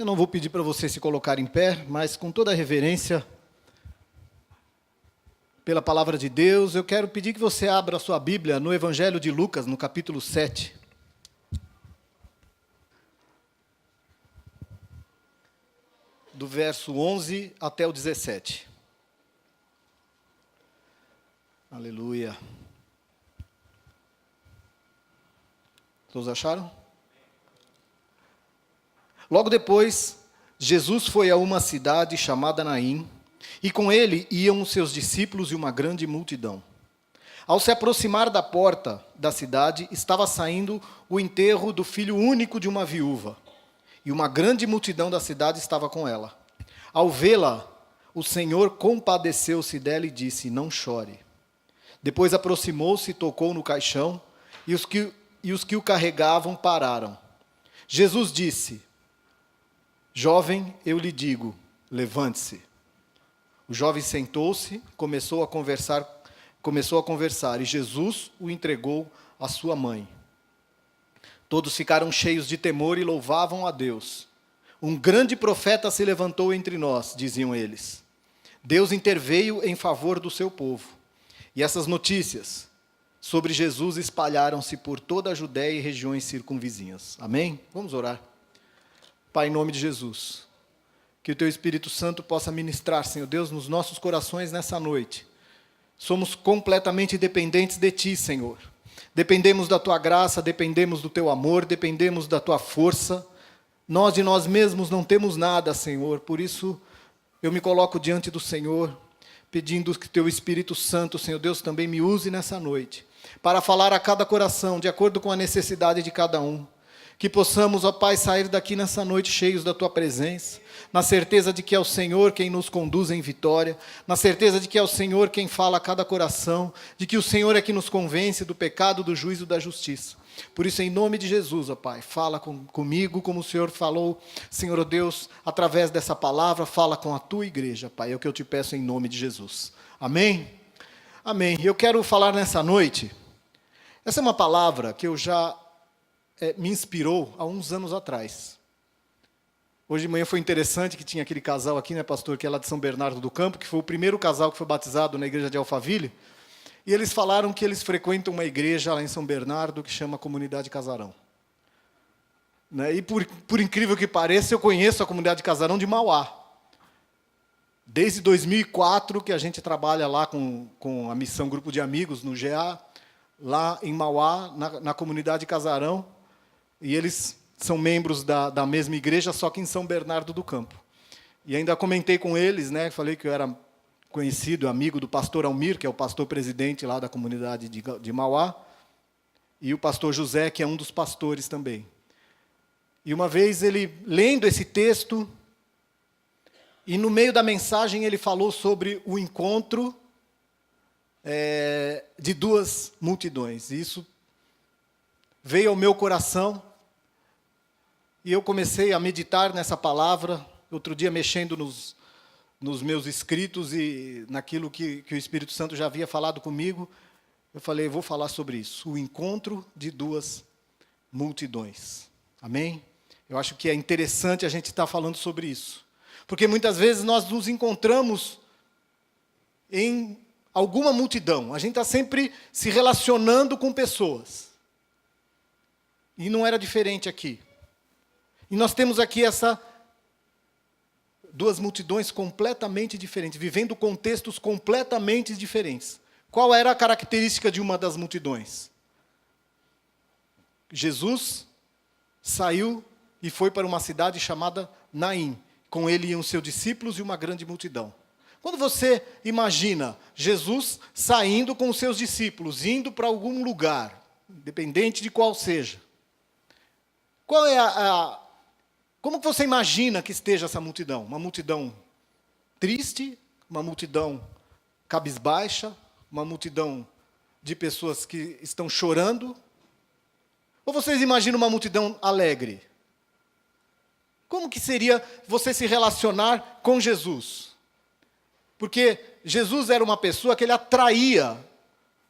Eu não vou pedir para você se colocar em pé, mas com toda a reverência pela palavra de Deus, eu quero pedir que você abra a sua Bíblia no Evangelho de Lucas, no capítulo 7. Do verso 11 até o 17. Aleluia. Todos acharam? Logo depois, Jesus foi a uma cidade chamada Naim, e com ele iam os seus discípulos e uma grande multidão. Ao se aproximar da porta da cidade, estava saindo o enterro do filho único de uma viúva, e uma grande multidão da cidade estava com ela. Ao vê-la, o Senhor compadeceu-se dela e disse: "Não chore." Depois aproximou-se e tocou no caixão, e os que o carregavam pararam. Jesus disse: "Jovem, eu lhe digo, levante-se." O jovem sentou-se, começou a conversar, e Jesus o entregou à sua mãe. Todos ficaram cheios de temor e louvavam a Deus. "Um grande profeta se levantou entre nós", diziam eles. Deus interveio em favor do seu povo. E essas notícias sobre Jesus espalharam-se por toda a Judéia e regiões circunvizinhas. Amém? Vamos orar. Pai, em nome de Jesus, que o Teu Espírito Santo possa ministrar, Senhor Deus, nos nossos corações nessa noite. Somos completamente dependentes de Ti, Senhor. Dependemos da Tua graça, dependemos do Teu amor, dependemos da Tua força. Nós de nós mesmos não temos nada, Senhor, por isso eu me coloco diante do Senhor, pedindo que Teu Espírito Santo, Senhor Deus, também me use nessa noite, para falar a cada coração, de acordo com a necessidade de cada um. Que possamos, ó Pai, sair daqui nessa noite cheios da Tua presença, na certeza de que é o Senhor quem nos conduz em vitória, na certeza de que é o Senhor quem fala a cada coração, de que o Senhor é que nos convence do pecado, do juízo e da justiça. Por isso, em nome de Jesus, ó Pai, fala comigo como o Senhor falou, Senhor, ó Deus, através dessa palavra, fala com a Tua igreja, Pai, é o que eu te peço em nome de Jesus. Amém? Amém. Eu quero falar nessa noite, essa é uma palavra que eu já me inspirou há uns anos atrás. Hoje de manhã foi interessante que tinha aquele casal aqui, né, pastor, que é lá de São Bernardo do Campo, que foi o primeiro casal que foi batizado na igreja de Alphaville, e eles falaram que eles frequentam uma igreja lá em São Bernardo que chama Comunidade Casarão. Né? E por incrível que pareça, eu conheço a Comunidade Casarão de Mauá. Desde 2004 que a gente trabalha lá com a missão Grupo de Amigos no GA, lá em Mauá, na Comunidade Casarão, e eles são membros da mesma igreja, só que em São Bernardo do Campo. E ainda comentei com eles, né, falei que eu era conhecido, amigo do pastor Almir, que é o pastor presidente lá da comunidade de Mauá, e o pastor José, que é um dos pastores também. E uma vez ele, lendo esse texto, e no meio da mensagem ele falou sobre o encontro de duas multidões. E isso veio ao meu coração, e eu comecei a meditar nessa palavra, outro dia mexendo nos meus escritos e naquilo que o Espírito Santo já havia falado comigo, eu falei, vou falar sobre isso, o encontro de duas multidões. Amém? Eu acho que é interessante a gente estar falando sobre isso, porque muitas vezes nós nos encontramos em alguma multidão, a gente está sempre se relacionando com pessoas, e não era diferente aqui. E nós temos aqui duas multidões completamente diferentes, vivendo contextos completamente diferentes. Qual era a característica de uma das multidões? Jesus saiu e foi para uma cidade chamada Naim. Com ele iam seus discípulos e uma grande multidão. Quando você imagina Jesus saindo com os seus discípulos, indo para algum lugar, independente de qual seja, qual é como que você imagina que esteja essa multidão? Uma multidão triste, uma multidão cabisbaixa, uma multidão de pessoas que estão chorando? Ou vocês imaginam uma multidão alegre? Como que seria você se relacionar com Jesus? Porque Jesus era uma pessoa que ele atraía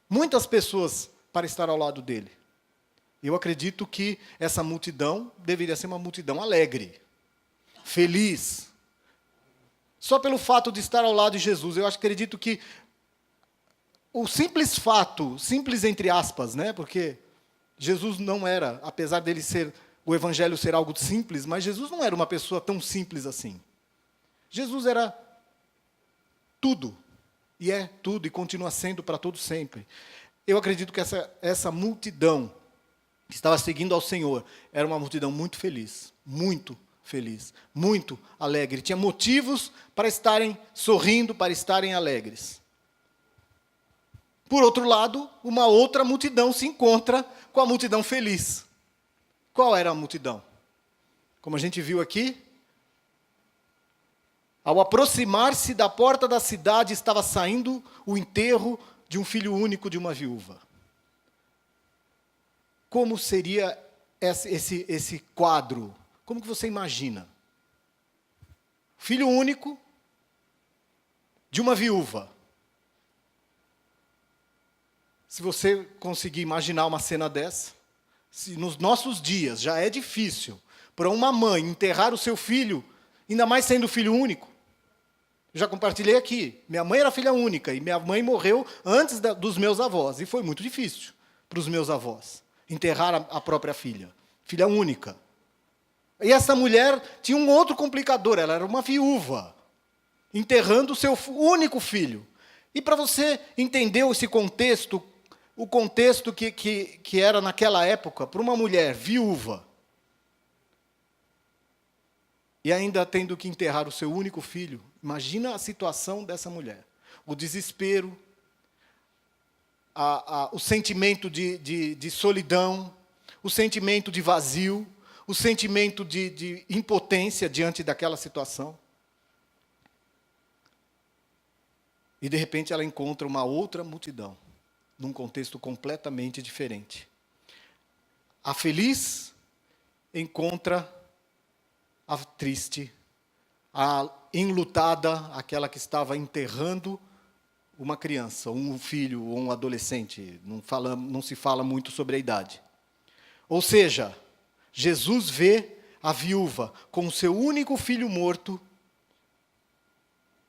muitas pessoas para estar ao lado dele. Eu acredito que essa multidão deveria ser uma multidão alegre. feliz. Só pelo fato de estar ao lado de Jesus. Eu acredito que o simples fato, simples entre aspas, né? Porque Jesus não era, apesar dele ser, o evangelho ser algo simples, mas Jesus não era uma pessoa tão simples assim. Jesus era tudo, e é tudo, e continua sendo para todo sempre. Eu acredito que essa multidão que estava seguindo ao Senhor era uma multidão muito feliz, muito alegre. Tinha motivos para estarem sorrindo, para estarem alegres. Por outro lado, uma outra multidão se encontra com a multidão feliz. Qual era a multidão? Como a gente viu aqui, ao aproximar-se da porta da cidade, estava saindo o enterro de um filho único de uma viúva. Como seria esse quadro? Como que você imagina? Filho único de uma viúva. Se você conseguir imaginar uma cena dessa, se nos nossos dias já é difícil para uma mãe enterrar o seu filho, ainda mais sendo filho único. Eu já compartilhei aqui, minha mãe era filha única e minha mãe morreu antes dos meus avós, e foi muito difícil para os meus avós enterrar a própria filha única. E essa mulher tinha um outro complicador, ela era uma viúva, enterrando o seu único filho. E para você entender esse contexto, o contexto que era naquela época, para uma mulher viúva, e ainda tendo que enterrar o seu único filho, imagina a situação dessa mulher. O desespero, o sentimento de solidão, o sentimento de vazio, o sentimento de impotência diante daquela situação. E de repente ela encontra uma outra multidão, num contexto completamente diferente. A feliz encontra a triste, a enlutada, aquela que estava enterrando uma criança, um filho ou um adolescente. Não se fala muito sobre a idade. Ou seja, Jesus vê a viúva com o seu único filho morto,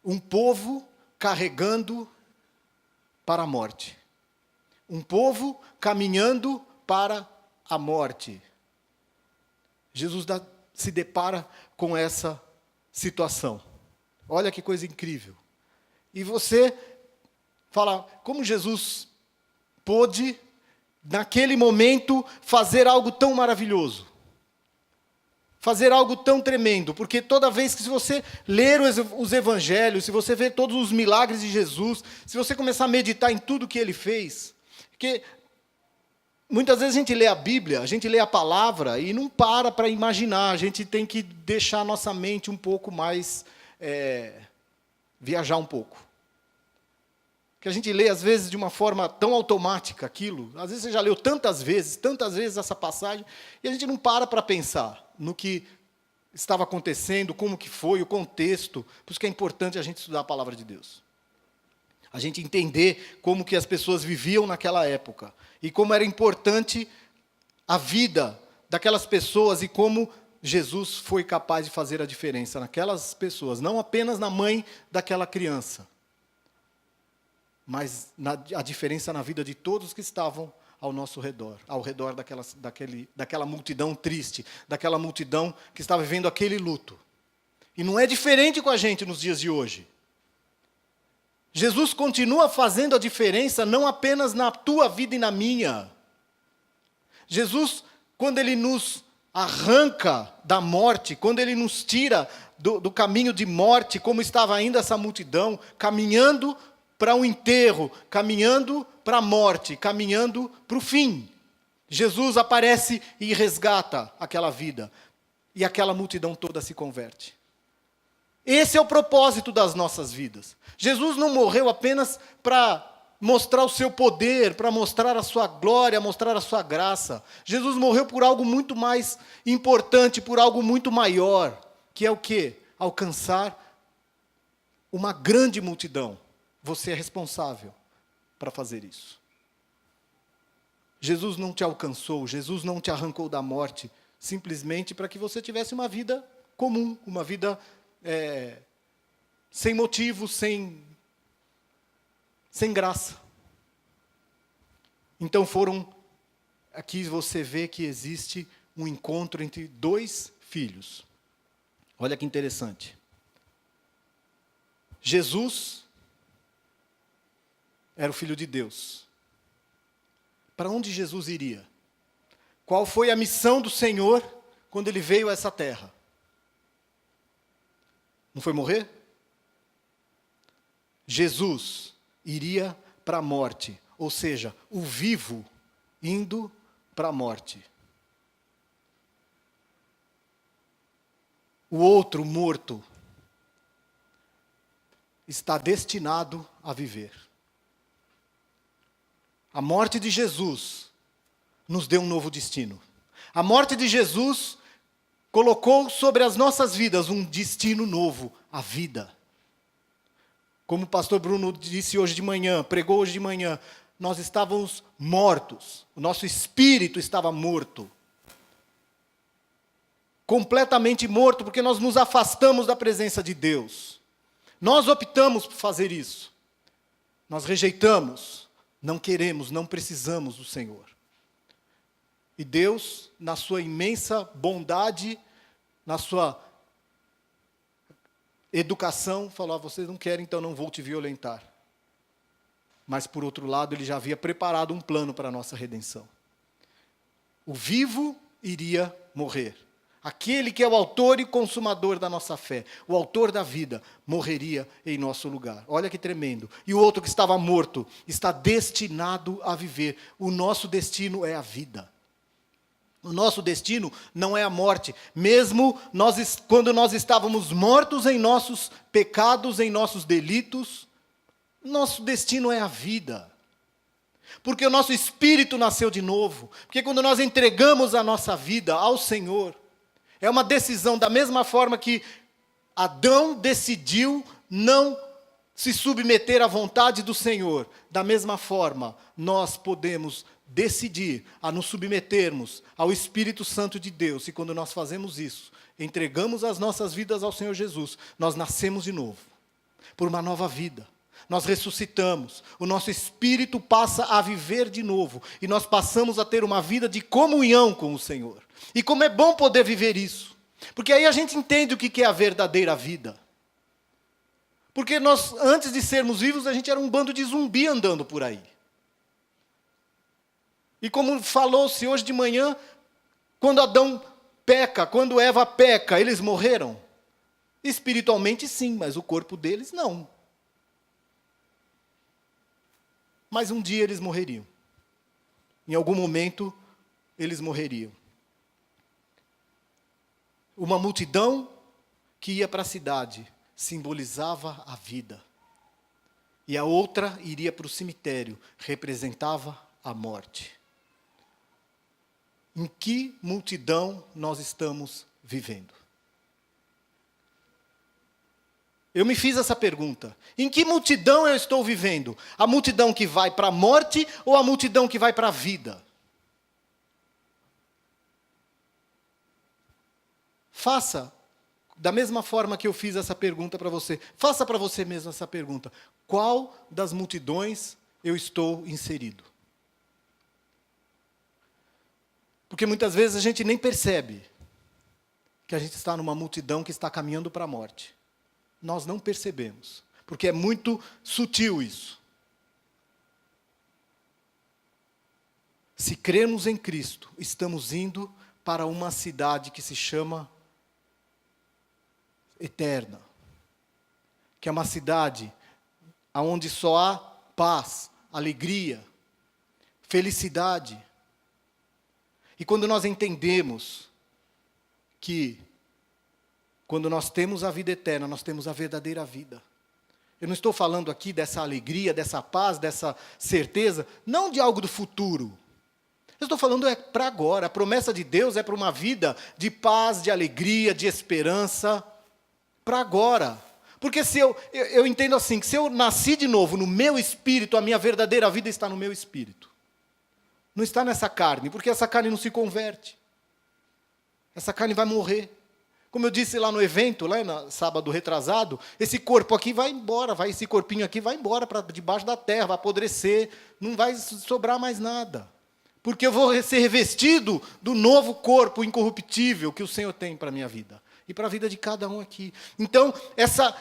um povo carregando para a morte. Um povo caminhando para a morte. Jesus se depara com essa situação. Olha que coisa incrível. E você fala, como Jesus pôde, naquele momento, fazer algo tão maravilhoso? Fazer algo tão tremendo, porque toda vez que se você ler os evangelhos, se você ver todos os milagres de Jesus, se você começar a meditar em tudo que ele fez, porque muitas vezes a gente lê a Bíblia, a gente lê a palavra e não para imaginar, a gente tem que deixar a nossa mente um pouco mais, viajar um pouco. Que a gente lê às vezes de uma forma tão automática aquilo, às vezes você já leu tantas vezes essa passagem, e a gente não para pensar no que estava acontecendo, como que foi, o contexto. Por isso que é importante a gente estudar a palavra de Deus. A gente entender como que as pessoas viviam naquela época, e como era importante a vida daquelas pessoas, e como Jesus foi capaz de fazer a diferença naquelas pessoas, não apenas na mãe daquela criança, mas a diferença na vida de todos que estavam ao nosso redor, ao redor daquela multidão triste, daquela multidão que estava vivendo aquele luto. E não é diferente com a gente nos dias de hoje. Jesus continua fazendo a diferença não apenas na tua vida e na minha. Jesus, quando ele nos arranca da morte, quando ele nos tira do caminho de morte, como estava ainda essa multidão, caminhando para um enterro, caminhando para a morte, caminhando para o fim. Jesus aparece e resgata aquela vida. E aquela multidão toda se converte. Esse é o propósito das nossas vidas. Jesus não morreu apenas para mostrar o seu poder, para mostrar a sua glória, mostrar a sua graça. Jesus morreu por algo muito mais importante, por algo muito maior, que é o quê? Alcançar uma grande multidão. Você é responsável para fazer isso. Jesus não te alcançou, Jesus não te arrancou da morte, simplesmente para que você tivesse uma vida comum, uma vida sem motivo, sem graça. Então aqui você vê que existe um encontro entre dois filhos. Olha que interessante. Jesus era o Filho de Deus. Para onde Jesus iria? Qual foi a missão do Senhor quando Ele veio a essa terra? Não foi morrer? Jesus iria para a morte, ou seja, o vivo indo para a morte. O outro morto está destinado a viver. A morte de Jesus nos deu um novo destino. A morte de Jesus colocou sobre as nossas vidas um destino novo, a vida. Como o pastor Bruno disse hoje de manhã, pregou hoje de manhã, nós estávamos mortos, o nosso espírito estava morto. Completamente morto, porque nós nos afastamos da presença de Deus. Nós optamos por fazer isso. Nós rejeitamos, não queremos, não precisamos do Senhor. E Deus, na sua imensa bondade, na sua educação, falou: vocês não querem, então não vou te violentar. Mas, por outro lado, Ele já havia preparado um plano para a nossa redenção. O vivo iria morrer. Aquele que é o autor e consumador da nossa fé, o autor da vida, morreria em nosso lugar. Olha que tremendo. E o outro que estava morto está destinado a viver. O nosso destino é a vida. O nosso destino não é a morte. Mesmo quando nós estávamos mortos em nossos pecados, em nossos delitos, nosso destino é a vida. Porque o nosso espírito nasceu de novo. Porque quando nós entregamos a nossa vida ao Senhor, é uma decisão, da mesma forma que Adão decidiu não se submeter à vontade do Senhor. Da mesma forma, nós podemos decidir a nos submetermos ao Espírito Santo de Deus. E quando nós fazemos isso, entregamos as nossas vidas ao Senhor Jesus, nós nascemos de novo, por uma nova vida. Nós ressuscitamos, o nosso espírito passa a viver de novo, e nós passamos a ter uma vida de comunhão com o Senhor. E como é bom poder viver isso, porque aí a gente entende o que é a verdadeira vida. Porque nós, antes de sermos vivos, a gente era um bando de zumbi andando por aí. E como falou-se hoje de manhã, quando Adão peca, quando Eva peca, eles morreram? Espiritualmente sim, mas o corpo deles não. Mas um dia eles morreriam. Em algum momento, eles morreriam. Uma multidão que ia para a cidade simbolizava a vida. E a outra iria para o cemitério, representava a morte. Em que multidão nós estamos vivendo? Eu me fiz essa pergunta. Em que multidão eu estou vivendo? A multidão que vai para a morte ou a multidão que vai para a vida? Faça, da mesma forma que eu fiz essa pergunta para você, faça para você mesmo essa pergunta. Qual das multidões eu estou inserido? Porque muitas vezes a gente nem percebe que a gente está numa multidão que está caminhando para a morte. Nós não percebemos, porque é muito sutil isso. Se cremos em Cristo, estamos indo para uma cidade que se chama eterna, que é uma cidade onde só há paz, alegria, felicidade. E quando nós entendemos que quando nós temos a vida eterna, nós temos a verdadeira vida. Eu não estou falando aqui dessa alegria, dessa paz, dessa certeza, não de algo do futuro. Eu estou falando para agora. A promessa de Deus é para uma vida de paz, de alegria, de esperança, para agora. Porque se eu entendo assim, que se eu nasci de novo no meu espírito, a minha verdadeira vida está no meu espírito. Não está nessa carne, porque essa carne não se converte. Essa carne vai morrer. Como eu disse lá no evento, lá no sábado retrasado, esse corpo aqui vai embora, esse corpinho aqui vai embora para debaixo da terra, vai apodrecer, não vai sobrar mais nada. Porque eu vou ser revestido do novo corpo incorruptível que o Senhor tem para a minha vida. E para a vida de cada um aqui. Então, essa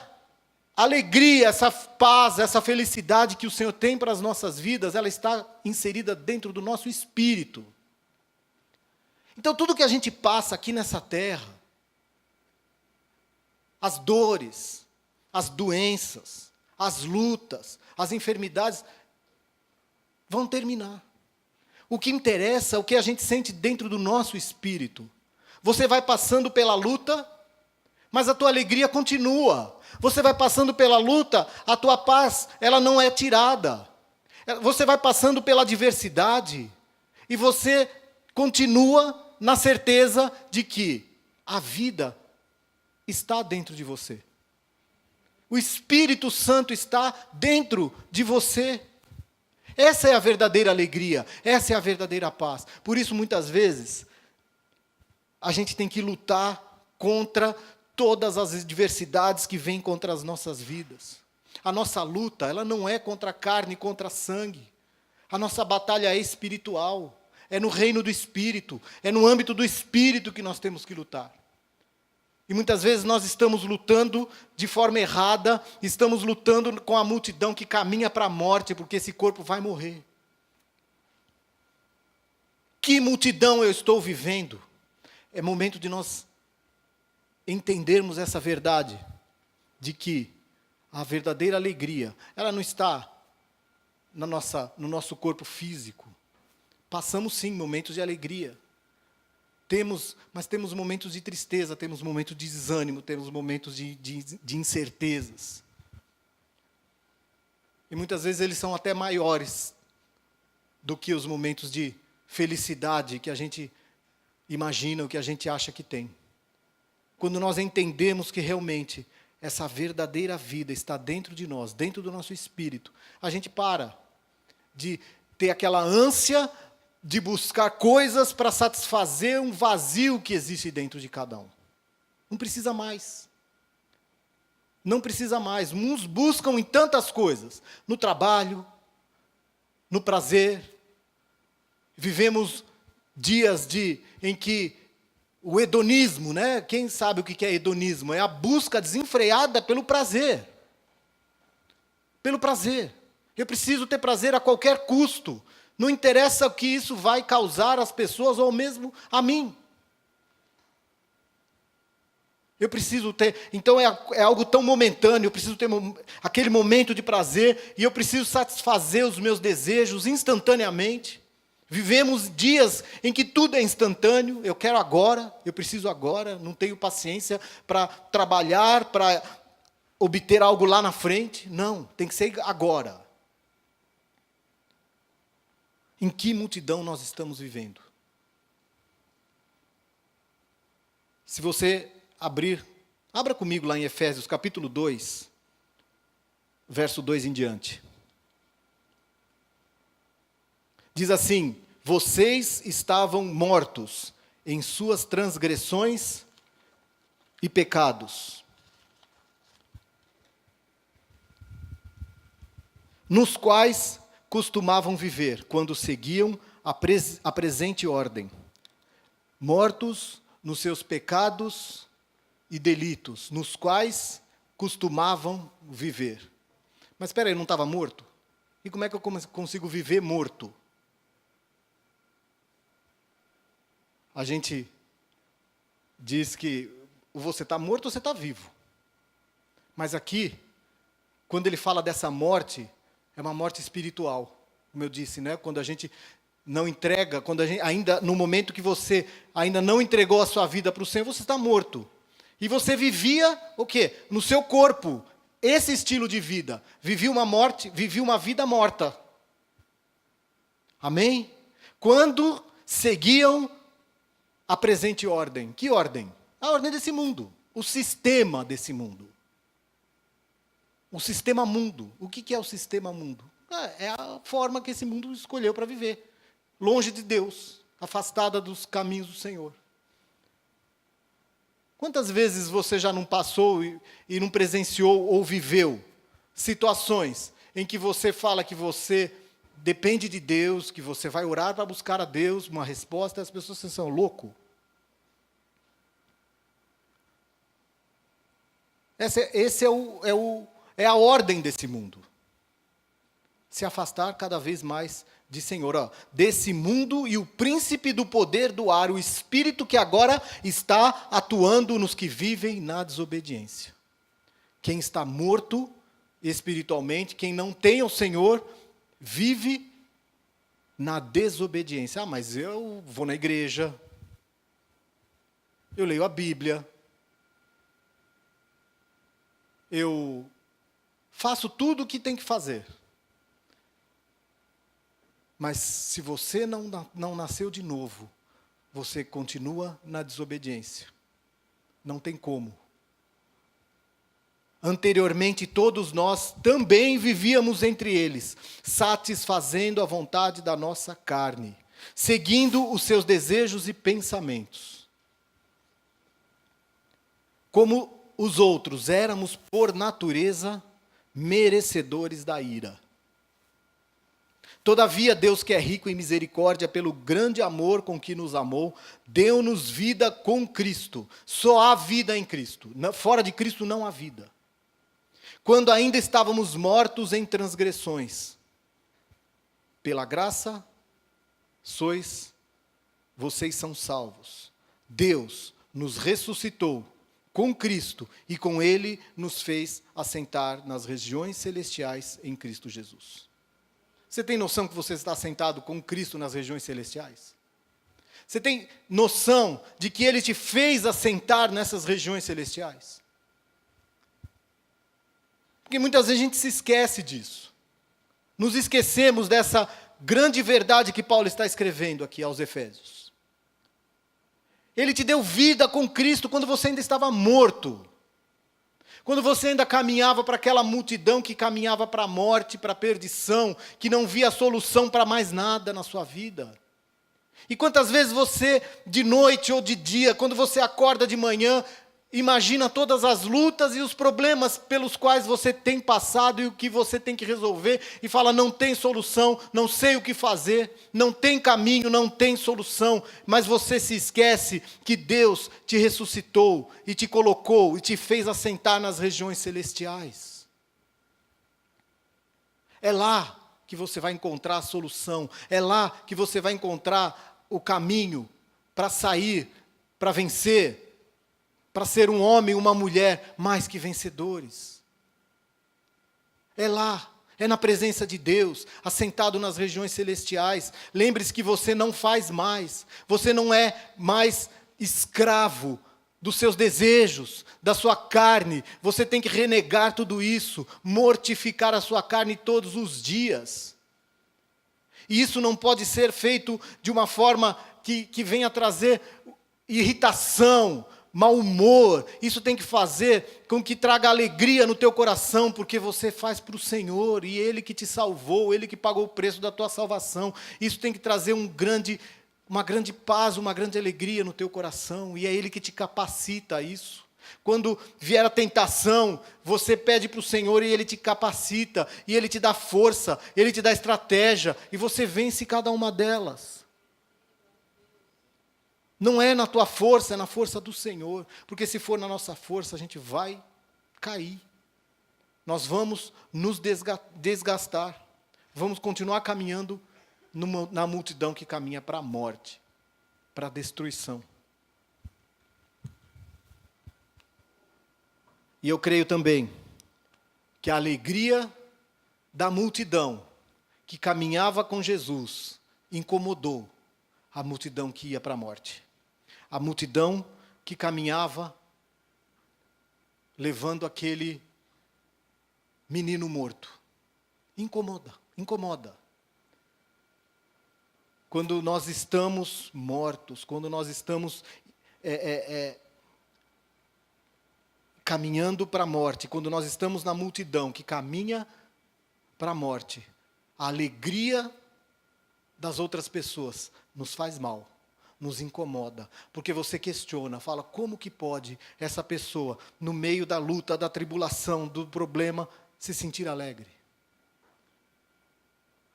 alegria, essa paz, essa felicidade que o Senhor tem para as nossas vidas, ela está inserida dentro do nosso espírito. Então, tudo que a gente passa aqui nessa terra, as dores, as doenças, as lutas, as enfermidades, vão terminar. O que interessa é o que a gente sente dentro do nosso espírito. Você vai passando pela luta, mas a tua alegria continua. Você vai passando pela luta, a tua paz, ela não é tirada. Você vai passando pela adversidade, e você continua na certeza de que a vida está dentro de você. O Espírito Santo está dentro de você. Essa é a verdadeira alegria, essa é a verdadeira paz. Por isso, muitas vezes, a gente tem que lutar contra todas as adversidades que vêm contra as nossas vidas. A nossa luta, ela não é contra a carne, contra sangue. A nossa batalha é espiritual, é no reino do Espírito, é no âmbito do Espírito que nós temos que lutar. E muitas vezes nós estamos lutando de forma errada, estamos lutando com a multidão que caminha para a morte, porque esse corpo vai morrer. Que multidão eu estou vivendo? É momento de nós entendermos essa verdade, de que a verdadeira alegria, ela não está no nosso corpo físico. Passamos sim momentos de alegria. Mas temos momentos de tristeza, temos momentos de desânimo, temos momentos de incertezas. E muitas vezes eles são até maiores do que os momentos de felicidade que a gente imagina, o que a gente acha que tem. Quando nós entendemos que realmente essa verdadeira vida está dentro de nós, dentro do nosso espírito, a gente para de ter aquela ânsia de buscar coisas para satisfazer um vazio que existe dentro de cada um. Não precisa mais. Não precisa mais. Uns buscam em tantas coisas. No trabalho, no prazer. Vivemos dias em que o hedonismo, né? Quem sabe o que é hedonismo? É a busca desenfreada pelo prazer. Pelo prazer. Eu preciso ter prazer a qualquer custo. Não interessa o que isso vai causar às pessoas ou mesmo a mim. Eu preciso ter, então é algo tão momentâneo, eu preciso ter aquele momento de prazer, e eu preciso satisfazer os meus desejos instantaneamente. Vivemos dias em que tudo é instantâneo, eu quero agora, eu preciso agora, não tenho paciência para trabalhar, para obter algo lá na frente. Não, tem que ser agora. Em que multidão nós estamos vivendo? Se você abra comigo lá em Efésios capítulo 2, verso 2 em diante. Diz assim: vocês estavam mortos em suas transgressões e pecados, nos quais costumavam viver quando seguiam a presente ordem, mortos nos seus pecados e delitos, nos quais costumavam viver. Mas espera aí, não estava morto? E como é que eu consigo viver morto? A gente diz que você está morto ou você está vivo. Mas aqui, quando ele fala dessa morte, é uma morte espiritual, como eu disse, né? Quando a gente não entrega, quando a gente no momento que você ainda não entregou a sua vida para o Senhor, você está morto. E você vivia o quê? No seu corpo, esse estilo de vida. Vivia uma vida morta. Amém? Quando seguiam a presente ordem. Que ordem? A ordem desse mundo, o sistema desse mundo. O sistema mundo. O que é o sistema mundo? É a forma que esse mundo escolheu para viver. Longe de Deus, afastada dos caminhos do Senhor. Quantas vezes você já não passou e não presenciou ou viveu situações em que você fala que você depende de Deus, que você vai orar para buscar a Deus uma resposta, e as pessoas são louco? Esse é a ordem desse mundo. Se afastar cada vez mais de Senhor, desse mundo e o príncipe do poder do ar, o espírito que agora está atuando nos que vivem na desobediência. Quem está morto espiritualmente, quem não tem o Senhor, vive na desobediência. Mas eu vou na igreja, eu leio a Bíblia, eu faço tudo o que tem que fazer. Mas se você não nasceu de novo, você continua na desobediência. Não tem como. Anteriormente, todos nós também vivíamos entre eles, satisfazendo a vontade da nossa carne, seguindo os seus desejos e pensamentos. Como os outros, éramos, por natureza, merecedores da ira. Todavia, Deus, que é rico em misericórdia, pelo grande amor com que nos amou, deu-nos vida com Cristo. Só há vida em Cristo. Fora de Cristo não há vida. Quando ainda estávamos mortos em transgressões, pela graça, vocês são salvos. Deus nos ressuscitou com Cristo e com Ele nos fez assentar nas regiões celestiais em Cristo Jesus. Você tem noção que você está sentado com Cristo nas regiões celestiais? Você tem noção de que Ele te fez assentar nessas regiões celestiais? Porque muitas vezes a gente se esquece disso. Nos esquecemos dessa grande verdade que Paulo está escrevendo aqui aos Efésios. Ele te deu vida com Cristo quando você ainda estava morto. Quando você ainda caminhava para aquela multidão que caminhava para a morte, para a perdição, que não via solução para mais nada na sua vida. E quantas vezes você, de noite ou de dia, quando você acorda de manhã, imagina todas as lutas e os problemas pelos quais você tem passado e o que você tem que resolver, e fala, não tem solução, não sei o que fazer, não tem caminho, não tem solução, mas você se esquece que Deus te ressuscitou e te colocou e te fez assentar nas regiões celestiais. É lá que você vai encontrar a solução, é lá que você vai encontrar o caminho para sair, para vencer, para ser um homem, uma mulher mais que vencedores. É lá, é na presença de Deus, assentado nas regiões celestiais. Lembre-se que você não faz mais, você não é mais escravo dos seus desejos, da sua carne. Você tem que renegar tudo isso, mortificar a sua carne todos os dias. E isso não pode ser feito de uma forma que venha trazer irritação, mau humor. Isso tem que fazer com que traga alegria no teu coração, porque você faz para o Senhor, e Ele que te salvou, Ele que pagou o preço da tua salvação. Isso tem que trazer uma grande paz, uma grande alegria no teu coração, e é Ele que te capacita a isso. Quando vier a tentação, você pede para o Senhor e Ele te capacita, e Ele te dá força, Ele te dá estratégia, e você vence cada uma delas. Não é na tua força, é na força do Senhor. Porque se for na nossa força, a gente vai cair. Nós vamos nos desgastar. Vamos continuar caminhando na multidão que caminha para a morte, para a destruição. E eu creio também que a alegria da multidão que caminhava com Jesus incomodou a multidão que ia para a morte. A multidão que caminhava levando aquele menino morto. Incomoda. Quando nós estamos mortos, quando nós estamos caminhando para a morte, quando nós estamos na multidão que caminha para a morte, a alegria das outras pessoas nos faz mal. nos incomoda, porque você questiona, fala, como que pode essa pessoa, no meio da luta, da tribulação, do problema, se sentir alegre?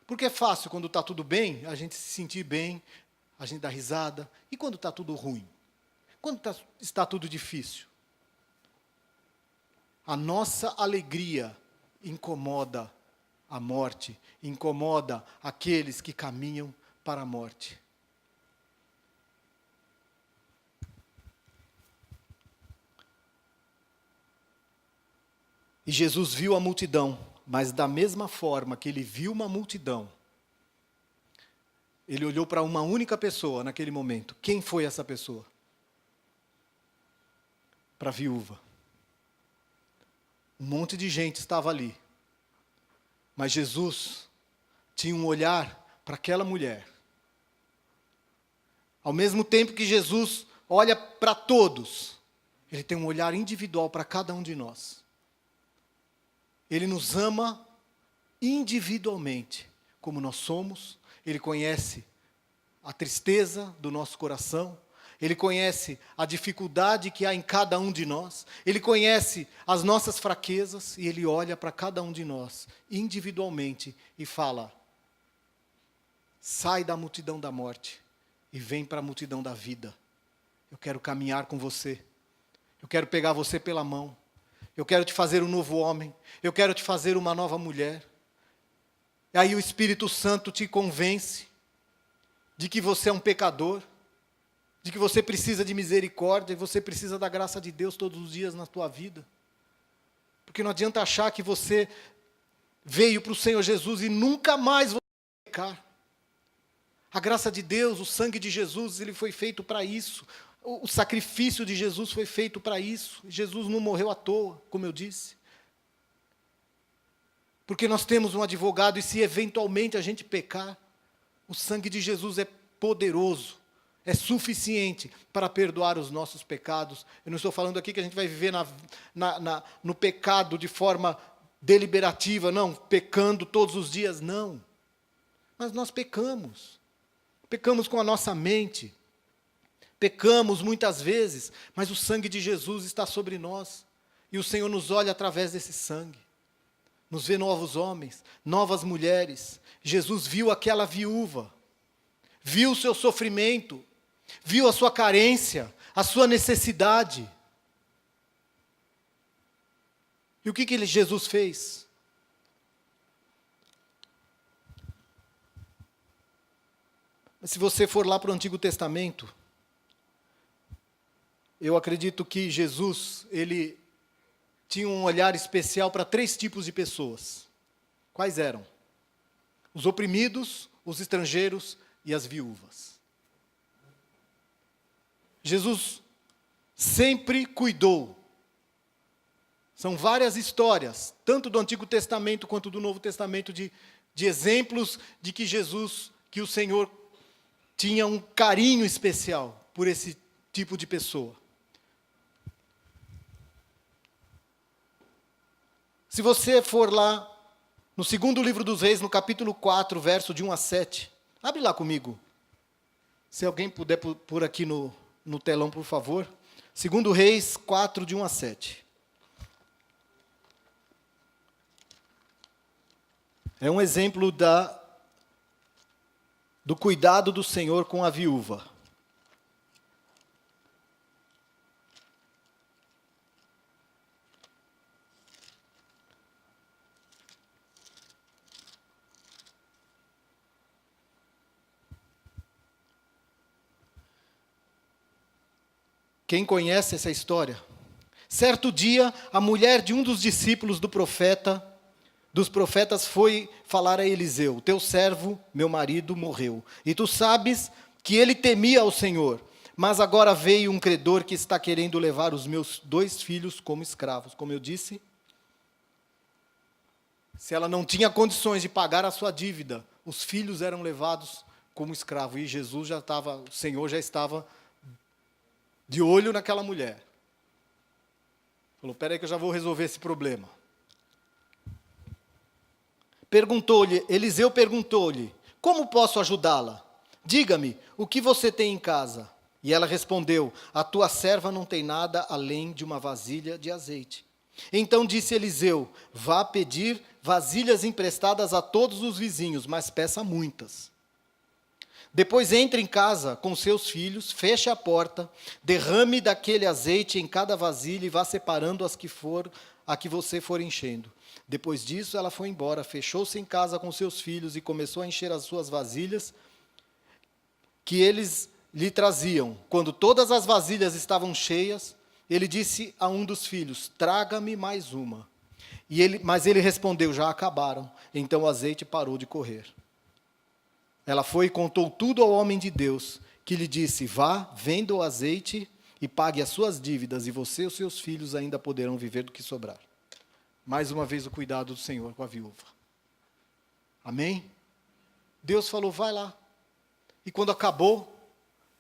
Porque é fácil, quando está tudo bem, a gente se sentir bem, a gente dá risada. E quando está tudo ruim? Quando está tudo difícil? A nossa alegria incomoda a morte, incomoda aqueles que caminham para a morte. E Jesus viu a multidão, mas da mesma forma que ele viu uma multidão, ele olhou para uma única pessoa naquele momento. Quem foi essa pessoa? Para a viúva. Um monte de gente estava ali. Mas Jesus tinha um olhar para aquela mulher. Ao mesmo tempo que Jesus olha para todos, ele tem um olhar individual para cada um de nós. Ele nos ama individualmente, como nós somos. Ele conhece a tristeza do nosso coração. Ele conhece a dificuldade que há em cada um de nós. Ele conhece as nossas fraquezas e ele olha para cada um de nós individualmente e fala: sai da multidão da morte e vem para a multidão da vida. Eu quero caminhar com você. Eu quero pegar você pela mão. Eu quero te fazer um novo homem. Eu quero te fazer uma nova mulher. E aí o Espírito Santo te convence de que você é um pecador, de que você precisa de misericórdia e você precisa da graça de Deus todos os dias na tua vida. Porque não adianta achar que você veio para o Senhor Jesus e nunca mais vai pecar. A graça de Deus, o sangue de Jesus, ele foi feito para isso. O sacrifício de Jesus foi feito para isso. Jesus não morreu à toa, como eu disse. Porque nós temos um advogado e se eventualmente a gente pecar, o sangue de Jesus é poderoso, é suficiente para perdoar os nossos pecados. Eu não estou falando aqui que a gente vai viver no pecado de forma deliberativa, não, pecando todos os dias, não. Mas nós pecamos. Pecamos com a nossa mente. Pecamos muitas vezes, mas o sangue de Jesus está sobre nós. E o Senhor nos olha através desse sangue. Nos vê novos homens, novas mulheres. Jesus viu aquela viúva. Viu o seu sofrimento. Viu a sua carência, a sua necessidade. E o que Jesus fez? Se você for lá para o Antigo Testamento, eu acredito que Jesus, ele tinha um olhar especial para 3 tipos de pessoas. Quais eram? Os oprimidos, os estrangeiros e as viúvas. Jesus sempre cuidou. São várias histórias, tanto do Antigo Testamento quanto do Novo Testamento, de exemplos de que Jesus, que o Senhor tinha um carinho especial por esse tipo de pessoa. Se você for lá no 2º livro dos Reis, no capítulo 4, verso de 1 a 7, abre lá comigo. Se alguém puder pôr aqui no telão, por favor. 2 Reis 4, de 1 a 7. É um exemplo do cuidado do Senhor com a viúva. Quem conhece essa história? Certo dia, a mulher de um dos discípulos dos profetas foi falar a Eliseu: teu servo, meu marido, morreu. E tu sabes que ele temia ao Senhor. Mas agora veio um credor que está querendo levar os meus 2 filhos como escravos. Como eu disse, se ela não tinha condições de pagar a sua dívida, os filhos eram levados como escravo. E o Senhor já estava de olho naquela mulher. Falou: espera aí que eu já vou resolver esse problema. Eliseu perguntou-lhe: como posso ajudá-la? Diga-me, o que você tem em casa? E ela respondeu: a tua serva não tem nada além de uma vasilha de azeite. Então disse Eliseu: vá pedir vasilhas emprestadas a todos os vizinhos, mas peça muitas. Depois entre em casa com seus filhos, feche a porta, derrame daquele azeite em cada vasilha e vá separando a que você for enchendo. Depois disso, ela foi embora, fechou-se em casa com seus filhos e começou a encher as suas vasilhas que eles lhe traziam. Quando todas as vasilhas estavam cheias, ele disse a um dos filhos: traga-me mais uma. Mas ele respondeu: já acabaram. Então o azeite parou de correr. Ela foi e contou tudo ao homem de Deus, que lhe disse: vá, venda o azeite e pague as suas dívidas, e você e os seus filhos ainda poderão viver do que sobrar. Mais uma vez o cuidado do Senhor com a viúva. Amém? Deus falou: vai lá. E quando acabou,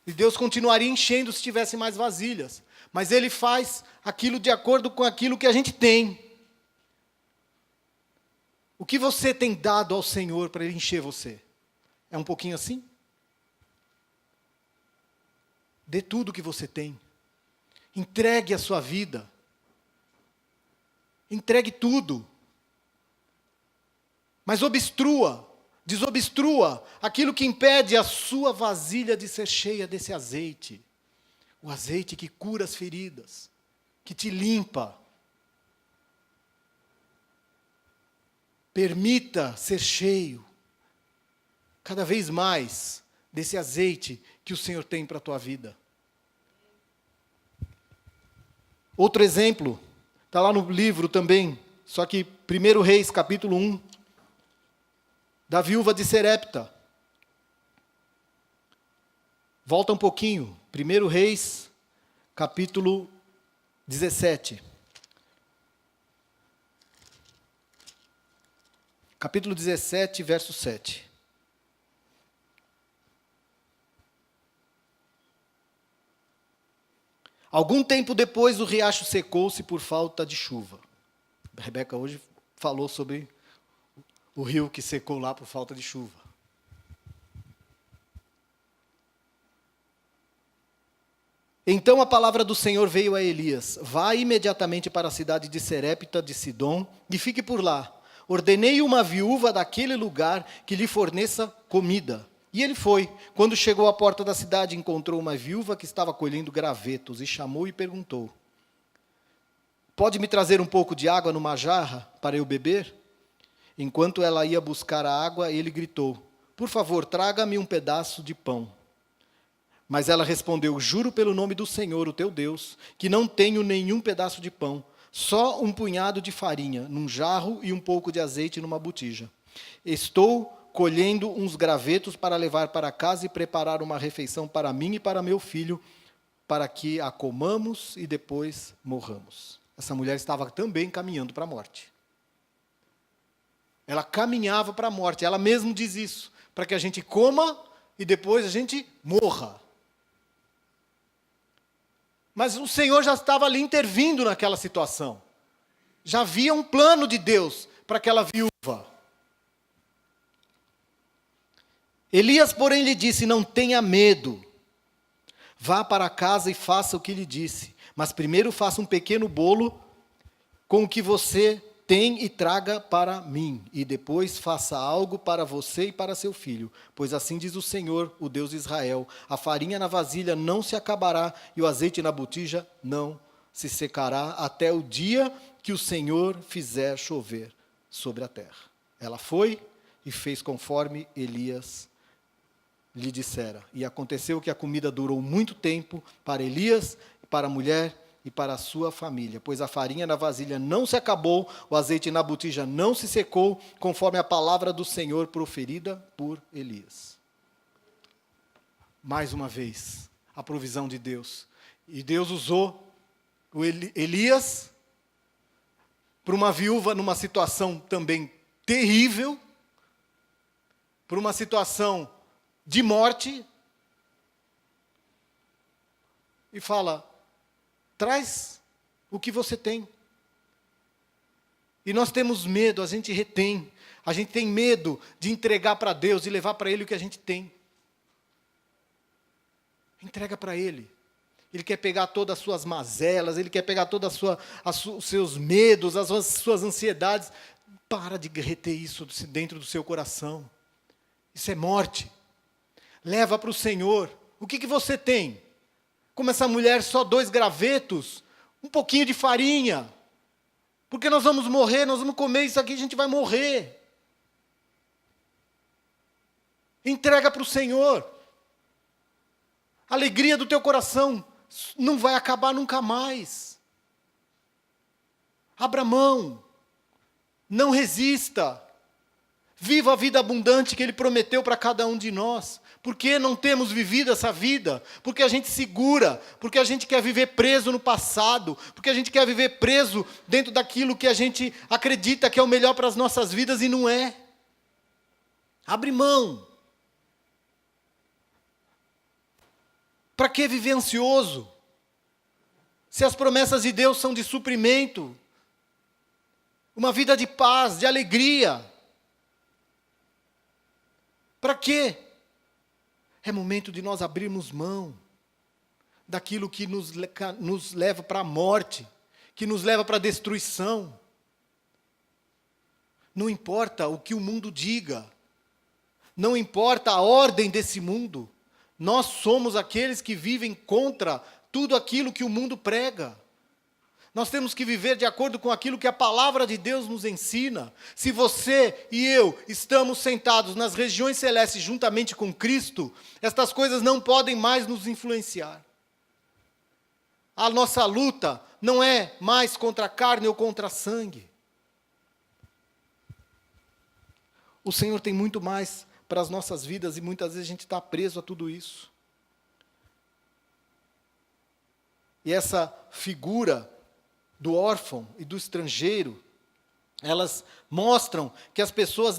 e Deus continuaria enchendo se tivesse mais vasilhas. Mas Ele faz aquilo de acordo com aquilo que a gente tem. O que você tem dado ao Senhor para Ele encher você? É um pouquinho assim? Dê tudo o que você tem. Entregue a sua vida. Entregue tudo. Mas desobstrua aquilo que impede a sua vasilha de ser cheia desse azeite. O azeite que cura as feridas, que te limpa. Permita ser cheio, cada vez mais, desse azeite que o Senhor tem para a tua vida. Outro exemplo, está lá no livro também, só que 1 Reis, capítulo 1, da viúva de Serepta. Volta um pouquinho, 1 Reis, capítulo 17. Capítulo 17, verso 7. Algum tempo depois, o riacho secou-se por falta de chuva. A Rebeca hoje falou sobre o rio que secou lá por falta de chuva. Então a palavra do Senhor veio a Elias: vá imediatamente para a cidade de Serepta de Sidom e fique por lá. Ordenei uma viúva daquele lugar que lhe forneça comida. E ele foi. Quando chegou à porta da cidade, encontrou uma viúva que estava colhendo gravetos e chamou e perguntou: pode me trazer um pouco de água numa jarra para eu beber? Enquanto ela ia buscar a água, ele gritou: por favor, traga-me um pedaço de pão. Mas ela respondeu: juro pelo nome do Senhor, o teu Deus, que não tenho nenhum pedaço de pão, só um punhado de farinha num jarro e um pouco de azeite numa botija. Estou colhendo uns gravetos para levar para casa e preparar uma refeição para mim e para meu filho, para que a comamos e depois morramos. Essa mulher estava também caminhando para a morte. Ela caminhava para a morte, ela mesma diz isso, para que a gente coma e depois a gente morra. Mas o Senhor já estava ali intervindo naquela situação. Já havia um plano de Deus para aquela viúva. Elias, porém, lhe disse: não tenha medo. Vá para casa e faça o que lhe disse. Mas primeiro faça um pequeno bolo com o que você tem e traga para mim. E depois faça algo para você e para seu filho. Pois assim diz o Senhor, o Deus de Israel: a farinha na vasilha não se acabará e o azeite na botija não se secará até o dia que o Senhor fizer chover sobre a terra. Ela foi e fez conforme Elias lhe dissera. E aconteceu que a comida durou muito tempo para Elias, para a mulher e para a sua família, pois a farinha na vasilha não se acabou, o azeite na botija não se secou, conforme a palavra do Senhor proferida por Elias. Mais uma vez, a provisão de Deus. E Deus usou o Elias para uma viúva numa situação também terrível, para uma situação de morte, e fala: traz o que você tem. E nós temos medo, a gente retém. A gente tem medo de entregar para Deus e levar para Ele o que a gente tem. Entrega para Ele. Ele quer pegar todas as suas mazelas, Ele quer pegar todos os seus medos, as suas ansiedades. Para de reter isso dentro do seu coração. Isso é morte. Leva para o Senhor. O que você tem? Como essa mulher, só 2 gravetos, um pouquinho de farinha. Porque nós vamos morrer, nós vamos comer isso aqui, a gente vai morrer. Entrega para o Senhor. A alegria do teu coração não vai acabar nunca mais. Abra mão. Não resista. Viva a vida abundante que Ele prometeu para cada um de nós. Por que não temos vivido essa vida? Porque a gente segura, porque a gente quer viver preso no passado, porque a gente quer viver preso dentro daquilo que a gente acredita que é o melhor para as nossas vidas e não é. Abre mão. Para que viver ansioso? Se as promessas de Deus são de suprimento, uma vida de paz, de alegria. Para quê? É momento de nós abrirmos mão daquilo que nos leva para a morte, que nos leva para a destruição. Não importa o que o mundo diga, não importa a ordem desse mundo, nós somos aqueles que vivem contra tudo aquilo que o mundo prega. Nós temos que viver de acordo com aquilo que a palavra de Deus nos ensina. Se você e eu estamos sentados nas regiões celestes juntamente com Cristo, estas coisas não podem mais nos influenciar. A nossa luta não é mais contra a carne ou contra a sangue. O Senhor tem muito mais para as nossas vidas e muitas vezes a gente está preso a tudo isso. E essa figura do órfão e do estrangeiro, elas mostram que as pessoas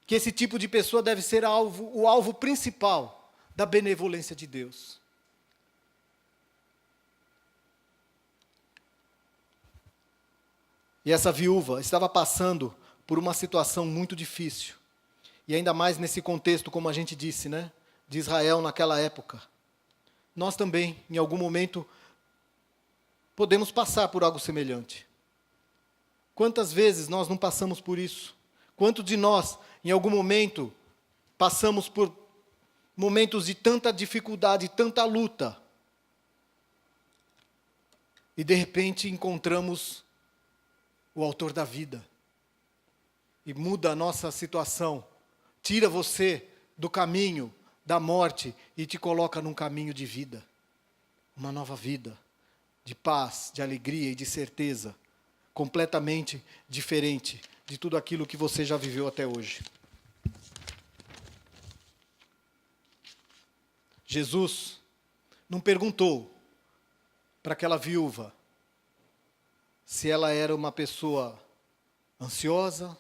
que esse tipo de pessoa deve ser o alvo principal da benevolência de Deus. E essa viúva estava passando por uma situação muito difícil. E ainda mais nesse contexto, como a gente disse, né, de Israel naquela época. Nós também, em algum momento, podemos passar por algo semelhante. Quantas vezes nós não passamos por isso? Quantos de nós, em algum momento, passamos por momentos de tanta dificuldade, tanta luta, e de repente encontramos o autor da vida, e muda a nossa situação, tira você do caminho da morte e te coloca num caminho de vida, uma nova vida, de paz, de alegria e de certeza, completamente diferente de tudo aquilo que você já viveu até hoje. Jesus não perguntou para aquela viúva se ela era uma pessoa ansiosa,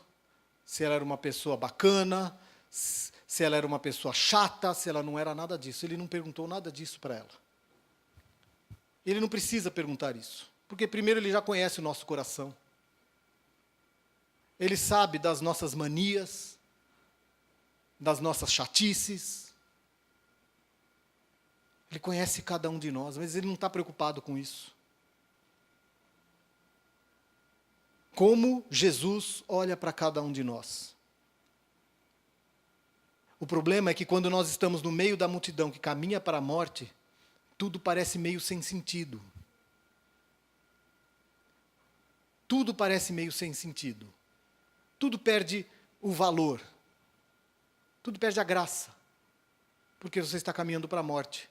se ela era uma pessoa bacana, se ela era uma pessoa chata, se ela não era nada disso. Ele não perguntou nada disso para ela. Ele não precisa perguntar isso, porque primeiro ele já conhece o nosso coração. Ele sabe das nossas manias, das nossas chatices. Ele conhece cada um de nós, mas ele não está preocupado com isso. Como Jesus olha para cada um de nós. O problema é que quando nós estamos no meio da multidão que caminha para a morte, tudo parece meio sem sentido. Tudo parece meio sem sentido. Tudo perde o valor. Tudo perde a graça. Porque você está caminhando para a morte.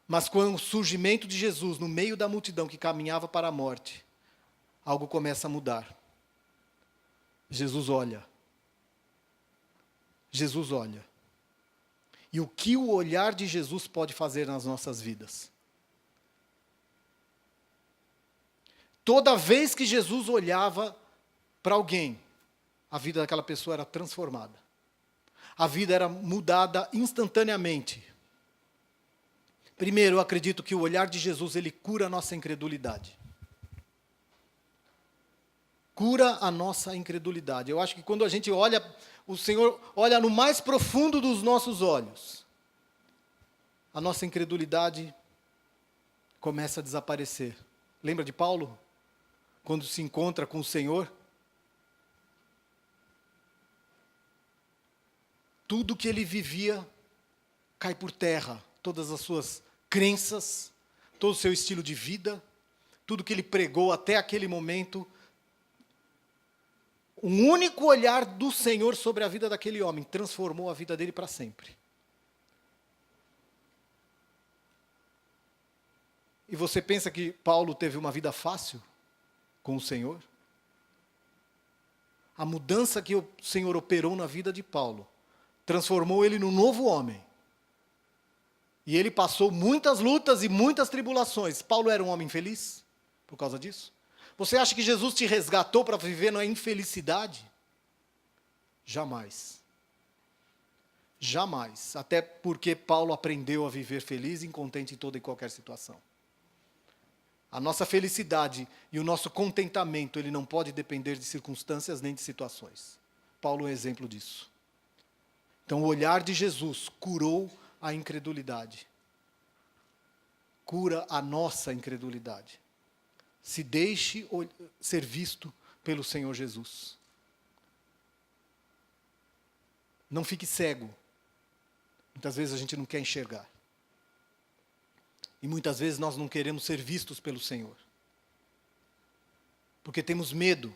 Mas com o surgimento de Jesus no meio da multidão que caminhava para a morte, algo começa a mudar. Jesus olha. Jesus olha. E o que o olhar de Jesus pode fazer nas nossas vidas? Toda vez que Jesus olhava para alguém, a vida daquela pessoa era transformada. A vida era mudada instantaneamente. Primeiro, eu acredito que o olhar de Jesus, ele cura a nossa incredulidade. Cura a nossa incredulidade. Eu acho que quando a gente olha, o Senhor olha no mais profundo dos nossos olhos, a nossa incredulidade começa a desaparecer. Lembra de Paulo? Quando se encontra com o Senhor? Tudo que ele vivia cai por terra. Todas as suas crenças, todo o seu estilo de vida, tudo que ele pregou até aquele momento. Um único olhar do Senhor sobre a vida daquele homem transformou a vida dele para sempre. E você pensa que Paulo teve uma vida fácil com o Senhor? A mudança que o Senhor operou na vida de Paulo transformou ele num novo homem. E ele passou muitas lutas e muitas tribulações. Paulo era um homem feliz por causa disso? Você acha que Jesus te resgatou para viver na infelicidade? Jamais. Jamais. Até porque Paulo aprendeu a viver feliz e contente em toda e qualquer situação. A nossa felicidade e o nosso contentamento, ele não pode depender de circunstâncias nem de situações. Paulo é um exemplo disso. Então, o olhar de Jesus curou a incredulidade. Cura a nossa incredulidade. Se deixe ser visto pelo Senhor Jesus. Não fique cego. Muitas vezes a gente não quer enxergar. E muitas vezes nós não queremos ser vistos pelo Senhor. Porque temos medo.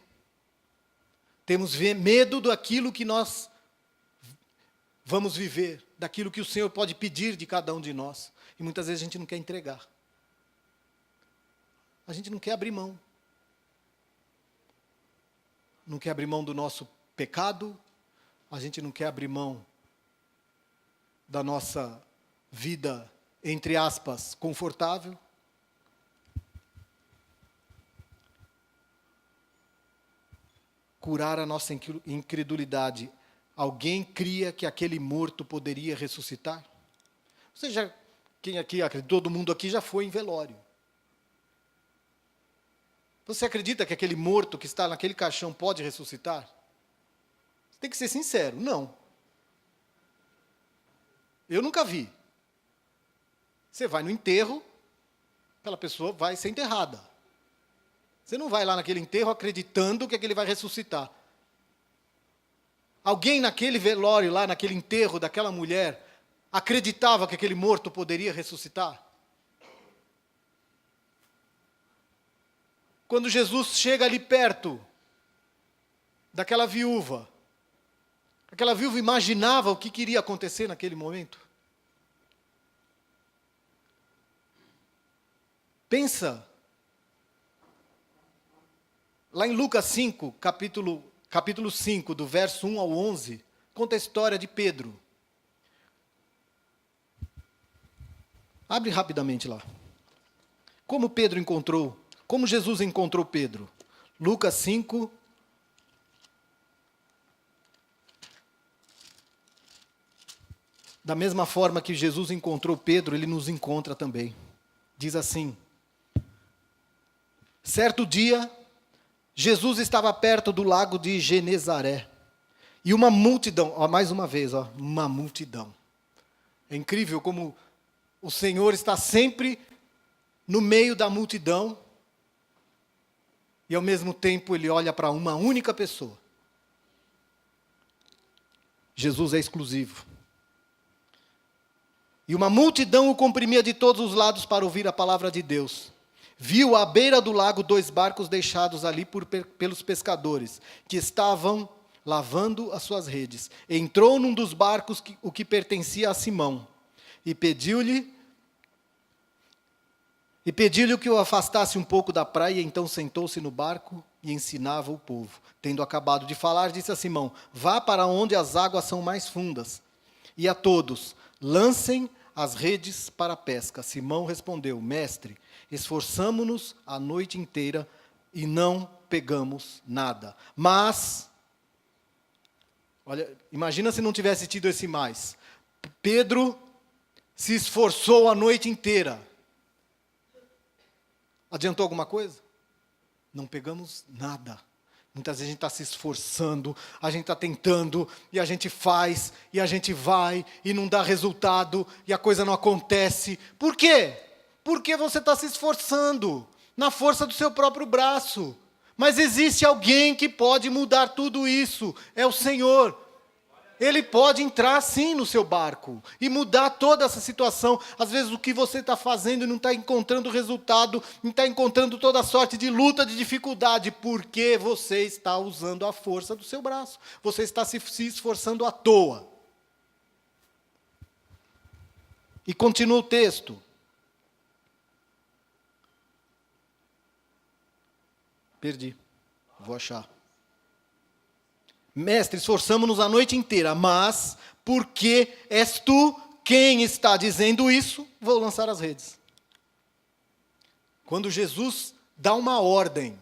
Temos medo daquilo que nós vamos viver, daquilo que o Senhor pode pedir de cada um de nós. E muitas vezes a gente não quer entregar. A gente não quer abrir mão. Não quer abrir mão do nosso pecado. A gente não quer abrir mão da nossa vida, entre aspas, confortável. Curar a nossa incredulidade. Alguém cria que aquele morto poderia ressuscitar? Você já, quem aqui acredita? Todo mundo aqui já foi em velório. Você acredita que aquele morto que está naquele caixão pode ressuscitar? Você tem que ser sincero, não. Eu nunca vi. Você vai no enterro, aquela pessoa vai ser enterrada. Você não vai lá naquele enterro acreditando que ele vai ressuscitar. Alguém naquele velório lá, naquele enterro daquela mulher, acreditava que aquele morto poderia ressuscitar? Quando Jesus chega ali perto daquela viúva, aquela viúva imaginava o que iria acontecer naquele momento? Pensa. Lá em Lucas 5, capítulo 5, do verso 1 ao 11, conta a história de Pedro. Abre rapidamente lá. Como Jesus encontrou Pedro? Lucas 5. Da mesma forma que Jesus encontrou Pedro, ele nos encontra também. Diz assim: certo dia, Jesus estava perto do lago de Genezaré. E uma multidão, mais uma vez, uma multidão. É incrível como o Senhor está sempre no meio da multidão. E ao mesmo tempo ele olha para uma única pessoa. Jesus é exclusivo. E uma multidão o comprimia de todos os lados para ouvir a palavra de Deus. Viu à beira do lago 2 barcos deixados ali pelos pescadores, que estavam lavando as suas redes. Entrou num dos barcos, o que pertencia a Simão, e pediu-lhe que o afastasse um pouco da praia. Então sentou-se no barco e ensinava o povo. Tendo acabado de falar, disse a Simão: vá para onde as águas são mais fundas, e a todos: lancem as redes para a pesca. Simão respondeu: mestre, esforçamo-nos a noite inteira e não pegamos nada. Mas, olha, imagina se não tivesse tido esse mais. Pedro se esforçou a noite inteira. Adiantou alguma coisa? Não pegamos nada. Muitas vezes a gente está se esforçando, a gente está tentando, e a gente faz, e a gente vai, e não dá resultado, e a coisa não acontece. Por quê? Porque você está se esforçando na força do seu próprio braço. Mas existe alguém que pode mudar tudo isso, é o Senhor. Ele pode entrar sim no seu barco e mudar toda essa situação. Às vezes o que você está fazendo não está encontrando resultado, não está encontrando toda sorte de luta, de dificuldade, porque você está usando a força do seu braço. Você está se esforçando à toa. E continua o texto. Perdi. Vou achar. Mestre, esforçamo-nos a noite inteira, mas porque és tu quem está dizendo isso, vou lançar as redes. Quando Jesus dá uma ordem,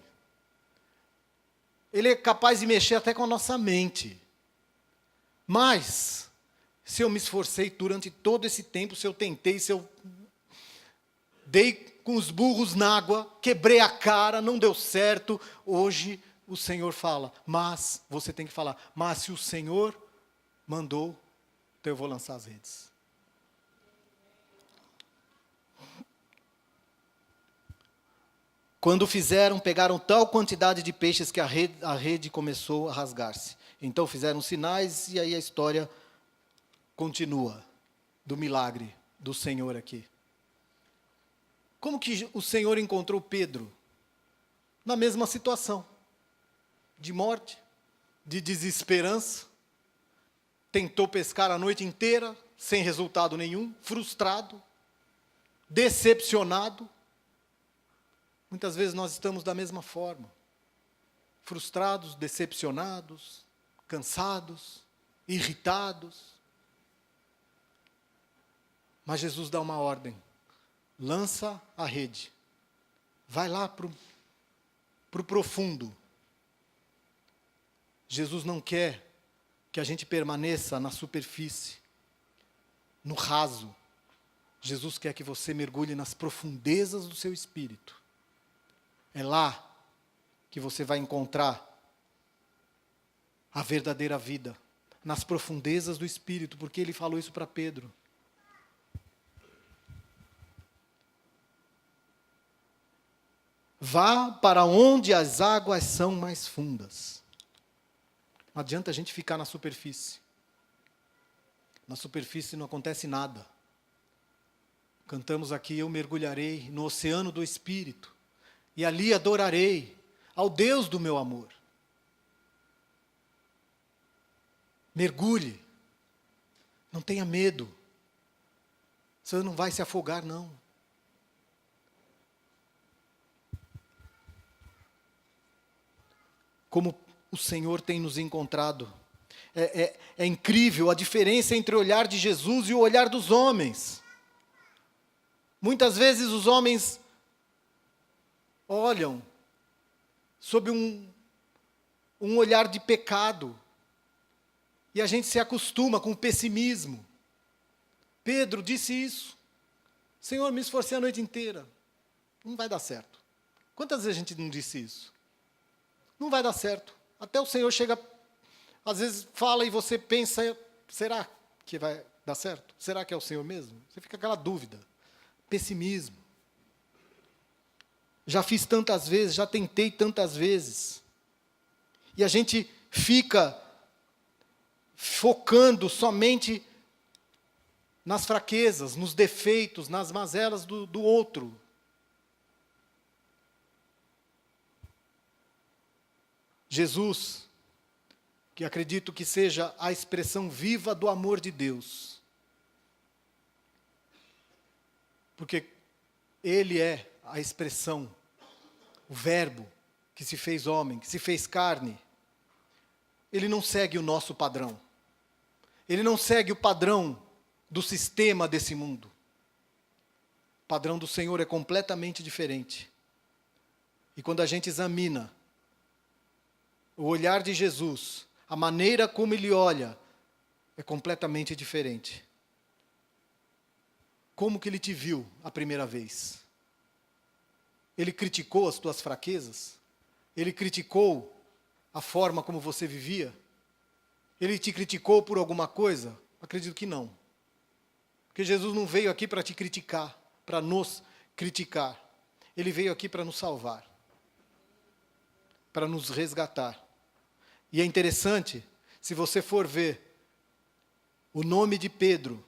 ele é capaz de mexer até com a nossa mente. Mas, se eu me esforcei durante todo esse tempo, se eu tentei, se eu dei com os burros na água, quebrei a cara, não deu certo, hoje o Senhor fala, mas, você tem que falar, mas se o Senhor mandou, então eu vou lançar as redes. Quando fizeram, pegaram tal quantidade de peixes que a rede começou a rasgar-se. Então fizeram sinais e aí a história continua, do milagre do Senhor aqui. Como que o Senhor encontrou Pedro? Na mesma situação. De morte, de desesperança, tentou pescar a noite inteira, sem resultado nenhum, frustrado, decepcionado. Muitas vezes nós estamos da mesma forma, frustrados, decepcionados, cansados, irritados. Mas Jesus dá uma ordem, lança a rede, vai lá para o profundo. Jesus não quer que a gente permaneça na superfície, no raso. Jesus quer que você mergulhe nas profundezas do seu espírito. É lá que você vai encontrar a verdadeira vida, nas profundezas do espírito, porque ele falou isso para Pedro. Vá para onde as águas são mais fundas. Não adianta a gente ficar na superfície. Na superfície não acontece nada. Cantamos aqui, eu mergulharei no oceano do Espírito, e ali adorarei ao Deus do meu amor. Mergulhe. Não tenha medo. Você não vai se afogar, não. Como o Senhor tem nos encontrado. É incrível a diferença entre o olhar de Jesus e o olhar dos homens. Muitas vezes os homens olham sob um olhar de pecado. E a gente se acostuma com o pessimismo. Pedro disse isso. Senhor, me esforcei a noite inteira. Não vai dar certo. Quantas vezes a gente não disse isso? Não vai dar certo. Até o Senhor chega, às vezes fala e você pensa, será que vai dar certo? Será que é o Senhor mesmo? Você fica com aquela dúvida. Pessimismo. Já fiz tantas vezes, já tentei tantas vezes. E a gente fica focando somente nas fraquezas, nos defeitos, nas mazelas do outro. Jesus, que acredito que seja a expressão viva do amor de Deus. Porque Ele é a expressão, o verbo que se fez homem, que se fez carne. Ele não segue o nosso padrão. Ele não segue o padrão do sistema desse mundo. O padrão do Senhor é completamente diferente. E quando a gente examina o olhar de Jesus, a maneira como Ele olha, é completamente diferente. Como que Ele te viu a primeira vez? Ele criticou as tuas fraquezas? Ele criticou a forma como você vivia? Ele te criticou por alguma coisa? Acredito que não. Porque Jesus não veio aqui para te criticar, para nos criticar. Ele veio aqui para nos salvar, para nos resgatar. E é interessante, se você for ver o nome de Pedro,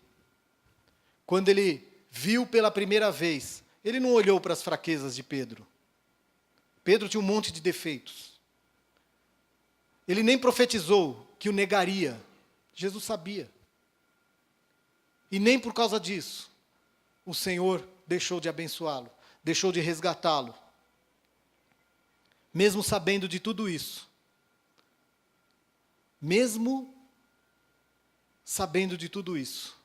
quando ele viu pela primeira vez, ele não olhou para as fraquezas de Pedro. Pedro tinha um monte de defeitos. Ele nem profetizou que o negaria. Jesus sabia. E nem por causa disso, o Senhor deixou de abençoá-lo, deixou de resgatá-lo. Mesmo sabendo de tudo isso. Mesmo sabendo de tudo isso.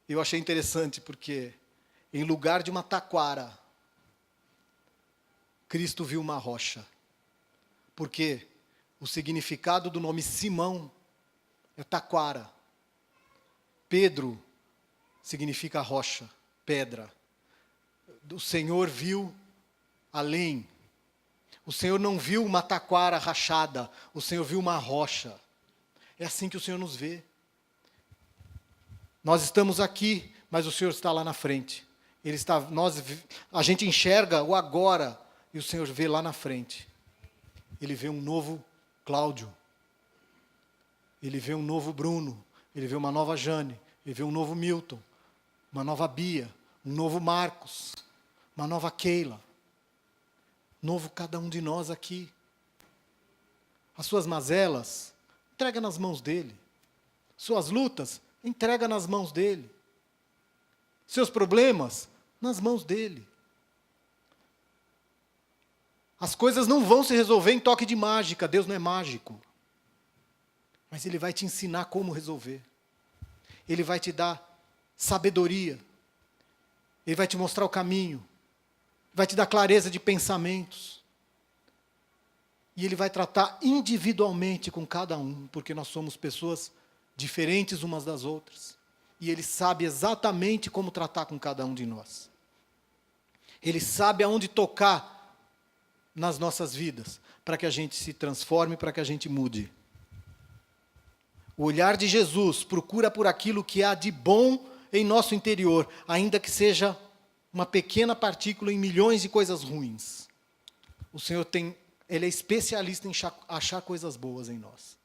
Eu achei interessante porque, em lugar de uma taquara, Cristo viu uma rocha. Porque o significado do nome Simão é taquara. Pedro significa rocha, pedra. O Senhor viu além. O Senhor não viu uma taquara rachada, o Senhor viu uma rocha. É assim que o Senhor nos vê. Nós estamos aqui, mas o Senhor está lá na frente. A gente enxerga o agora e o Senhor vê lá na frente. Ele vê um novo Cláudio. Ele vê um novo Bruno. Ele vê uma nova Jane. Ele vê um novo Milton. Uma nova Bia. Um novo Marcos. Uma nova Keila. Novo cada um de nós aqui. As suas mazelas, entrega nas mãos dele. Suas lutas, entrega nas mãos dele. Seus problemas, nas mãos dele. As coisas não vão se resolver em toque de mágica. Deus não é mágico. Mas Ele vai te ensinar como resolver. Ele vai te dar sabedoria. Ele vai te mostrar o caminho. Vai te dar clareza de pensamentos. E Ele vai tratar individualmente com cada um, porque nós somos pessoas diferentes umas das outras. E Ele sabe exatamente como tratar com cada um de nós. Ele sabe aonde tocar nas nossas vidas, para que a gente se transforme, para que a gente mude. O olhar de Jesus procura por aquilo que há de bom em nosso interior, ainda que seja uma pequena partícula em milhões de coisas ruins. O Senhor Ele é especialista em achar coisas boas em nós.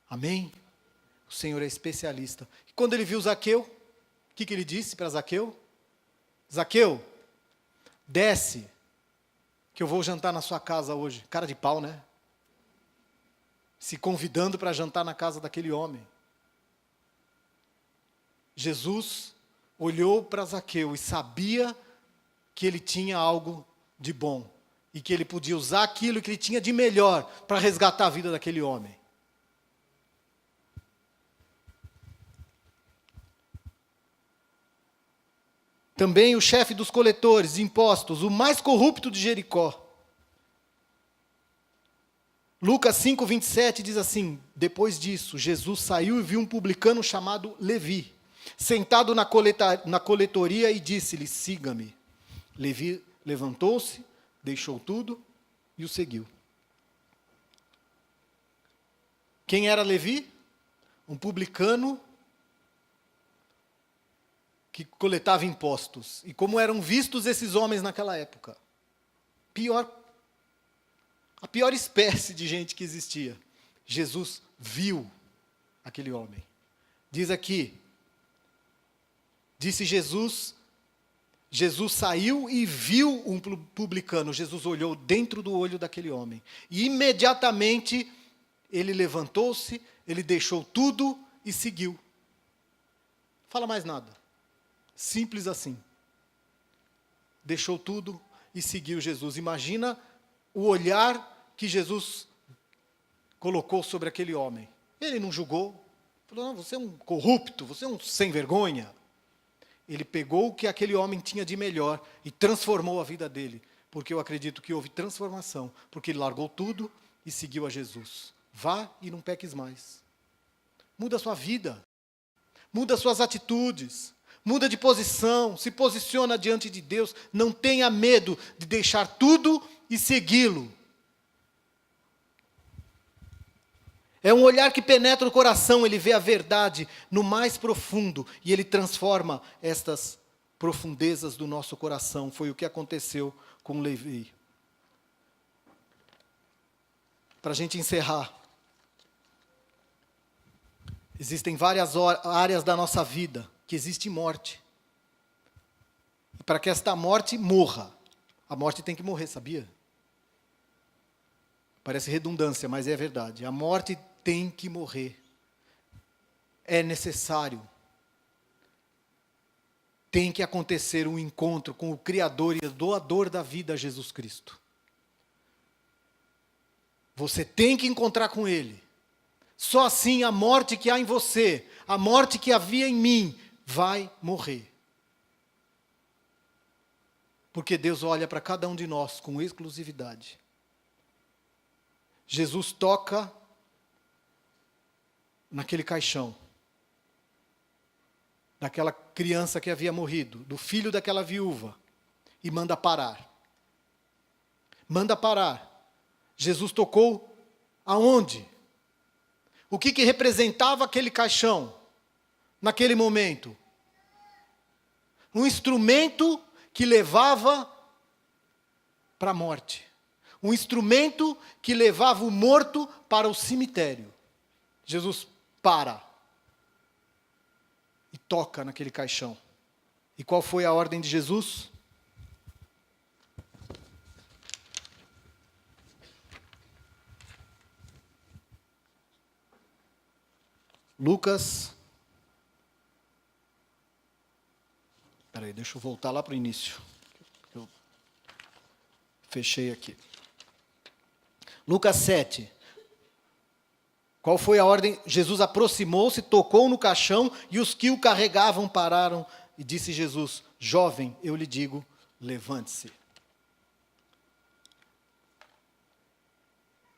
Amém? O Senhor é especialista. E quando Ele viu Zaqueu, o que Ele disse para Zaqueu? Zaqueu, desce, que eu vou jantar na sua casa hoje. Cara de pau, né? Se convidando para jantar na casa daquele homem. Jesus olhou para Zaqueu e sabia que ele tinha algo de bom. E que ele podia usar aquilo que ele tinha de melhor para resgatar a vida daquele homem. Também o chefe dos coletores de impostos, o mais corrupto de Jericó. Lucas 5:27 diz assim: depois disso, Jesus saiu e viu um publicano chamado Levi, sentado na coletoria, e disse-lhe: siga-me. Levi levantou-se, deixou tudo e o seguiu. Quem era Levi? Um publicano que coletava impostos. E como eram vistos esses homens naquela época? A pior espécie de gente que existia. Jesus viu aquele homem. Diz aqui, disse Jesus saiu e viu um publicano. Jesus olhou dentro do olho daquele homem. E imediatamente ele levantou-se, ele deixou tudo e seguiu. Fala mais nada. Simples assim. Deixou tudo e seguiu Jesus. Imagina o olhar que Jesus colocou sobre aquele homem. Ele não julgou. Falou, não, você é um corrupto, você é um sem vergonha. Ele pegou o que aquele homem tinha de melhor e transformou a vida dele. Porque eu acredito que houve transformação. Porque ele largou tudo e seguiu a Jesus. Vá e não peques mais. Muda a sua vida. Muda as suas atitudes. Muda de posição. Se posiciona diante de Deus. Não tenha medo de deixar tudo e segui-lo. É um olhar que penetra o coração, ele vê a verdade no mais profundo e ele transforma estas profundezas do nosso coração. Foi o que aconteceu com Levi. Para a gente encerrar, existem várias áreas da nossa vida que existe morte. E para que esta morte morra, a morte tem que morrer, sabia? Parece redundância, mas é verdade. A morte tem que morrer. É necessário. Tem que acontecer um encontro com o Criador e o doador da vida, Jesus Cristo. Você tem que encontrar com Ele. Só assim a morte que há em você, a morte que havia em mim, vai morrer. Porque Deus olha para cada um de nós com exclusividade. Jesus toca naquele caixão, daquela criança que havia morrido, do filho daquela viúva, e manda parar. Manda parar. Jesus tocou aonde? O que representava aquele caixão naquele momento? Um instrumento que levava para a morte. Um instrumento que levava o morto para o cemitério. Jesus para e toca naquele caixão. E qual foi a ordem de Jesus? Lucas. Espera aí, deixa eu voltar lá para o início. Eu fechei aqui. Lucas 7. Qual foi a ordem? Jesus aproximou-se, tocou no caixão e os que o carregavam pararam. E disse Jesus: jovem, eu lhe digo, levante-se.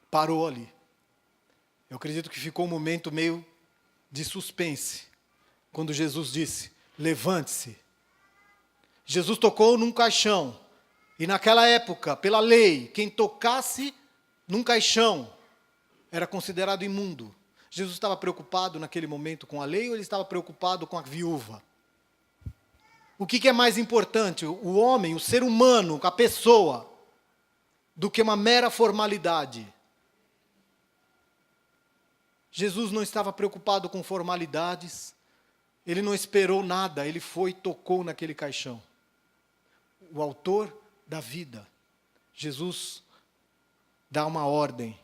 Parou ali. Eu acredito que ficou um momento meio de suspense, quando Jesus disse, levante-se. Jesus tocou num caixão, e naquela época, pela lei, quem tocasse num caixão era considerado imundo. Jesus estava preocupado naquele momento com a lei, ou ele estava preocupado com a viúva? O que é mais importante, o homem, o ser humano, a pessoa, do que uma mera formalidade? Jesus não estava preocupado com formalidades, ele não esperou nada, ele foi e tocou naquele caixão. O autor da vida, Jesus dá uma ordem.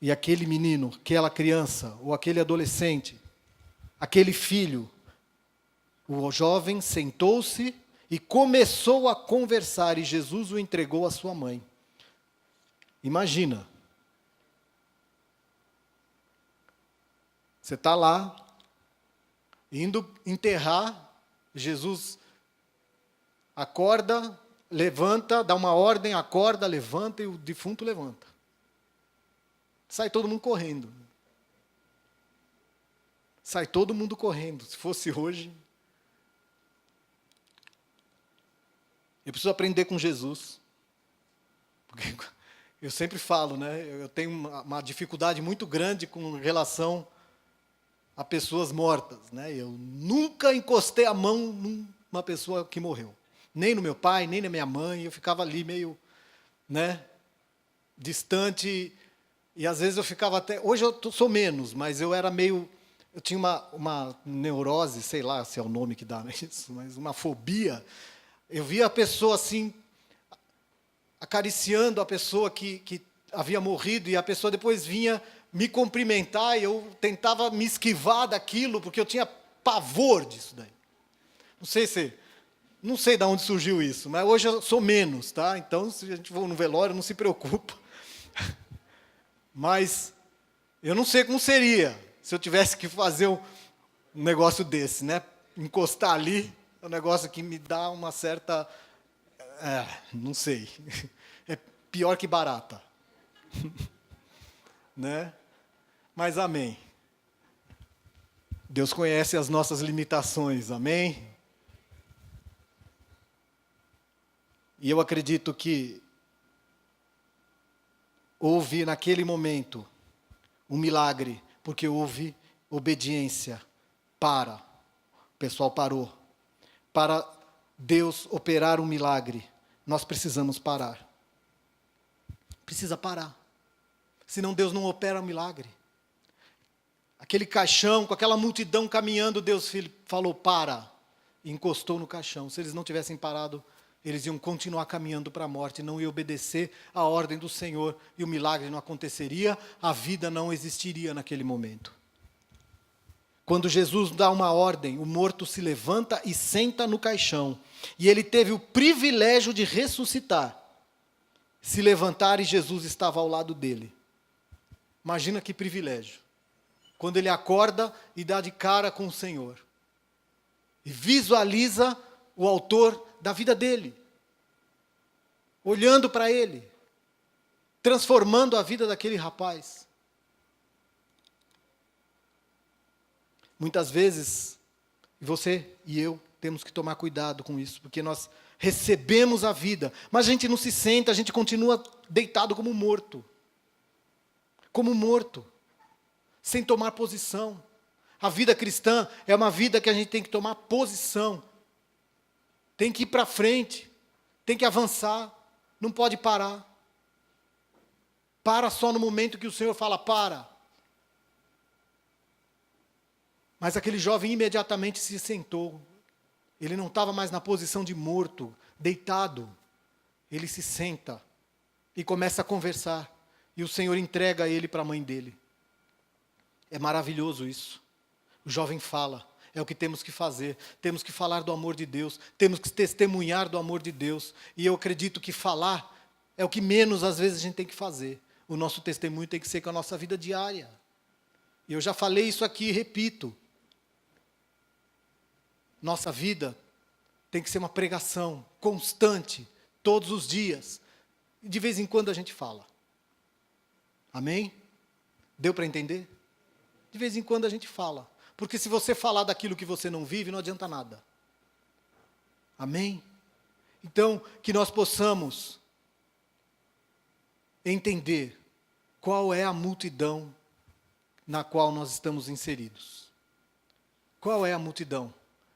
E aquele menino, aquela criança, ou aquele adolescente, aquele filho, o jovem sentou-se e começou a conversar, e Jesus o entregou à sua mãe. Imagina. Você está lá, indo enterrar, Jesus acorda, levanta, dá uma ordem, acorda, levanta e o defunto levanta. Sai todo mundo correndo. Sai todo mundo correndo. Se fosse hoje. Eu preciso aprender com Jesus. Porque eu sempre falo, né? Eu tenho uma dificuldade muito grande com relação a pessoas mortas, né? Eu nunca encostei a mão numa pessoa que morreu. Nem no meu pai, nem na minha mãe. Eu ficava ali meio, né, distante. E às vezes eu ficava até... Hoje eu sou menos, mas eu era meio... Eu tinha uma neurose, sei lá se é o nome que dá isso, mas uma fobia. Eu via a pessoa assim, acariciando a pessoa que havia morrido, e a pessoa depois vinha me cumprimentar, e eu tentava me esquivar daquilo, porque eu tinha pavor disso daí. Não sei de onde surgiu isso, mas hoje eu sou menos, tá? Então, se a gente for no velório, não se preocupa. Mas eu não sei como seria se eu tivesse que fazer um negócio desse, né? Encostar ali, é um negócio que me dá uma certa... não sei. É pior que barata. Né? Mas amém. Deus conhece as nossas limitações, amém? E eu acredito que houve naquele momento um milagre, porque houve obediência. O pessoal parou. Para Deus operar um milagre, nós precisamos parar. Precisa parar. Senão Deus não opera um milagre. Aquele caixão, com aquela multidão caminhando, Deus falou, para. E encostou no caixão. Se eles não tivessem parado, eles iam continuar caminhando para a morte, não iam obedecer à ordem do Senhor, e o milagre não aconteceria, a vida não existiria naquele momento. Quando Jesus dá uma ordem, o morto se levanta e senta no caixão. E ele teve o privilégio de ressuscitar. Se levantar e Jesus estava ao lado dele. Imagina que privilégio. Quando ele acorda e dá de cara com o Senhor. E visualiza o autor da vida dele. Olhando para ele. Transformando a vida daquele rapaz. Muitas vezes, você e eu temos que tomar cuidado com isso, porque nós recebemos a vida, mas a gente não se senta, a gente continua deitado como morto. Como morto, sem tomar posição. A vida cristã é uma vida que a gente tem que tomar posição. Tem que ir para frente, tem que avançar, não pode parar. Para só no momento que o Senhor fala, para. Mas aquele jovem imediatamente se sentou. Ele não estava mais na posição de morto, deitado. Ele se senta e começa a conversar. E o Senhor entrega ele para a mãe dele. É maravilhoso isso. O jovem fala. É o que temos que fazer. Temos que falar do amor de Deus. Temos que testemunhar do amor de Deus. E eu acredito que falar é o que menos às vezes a gente tem que fazer. O nosso testemunho tem que ser com a nossa vida diária. E eu já falei isso aqui e repito. Nossa vida tem que ser uma pregação constante, todos os dias. E de vez em quando a gente fala. Amém? Deu para entender? De vez em quando a gente fala. Porque se você falar daquilo que você não vive, não adianta nada. Amém? Então, que nós possamos entender qual é a multidão na qual nós estamos inseridos. Qual é a multidão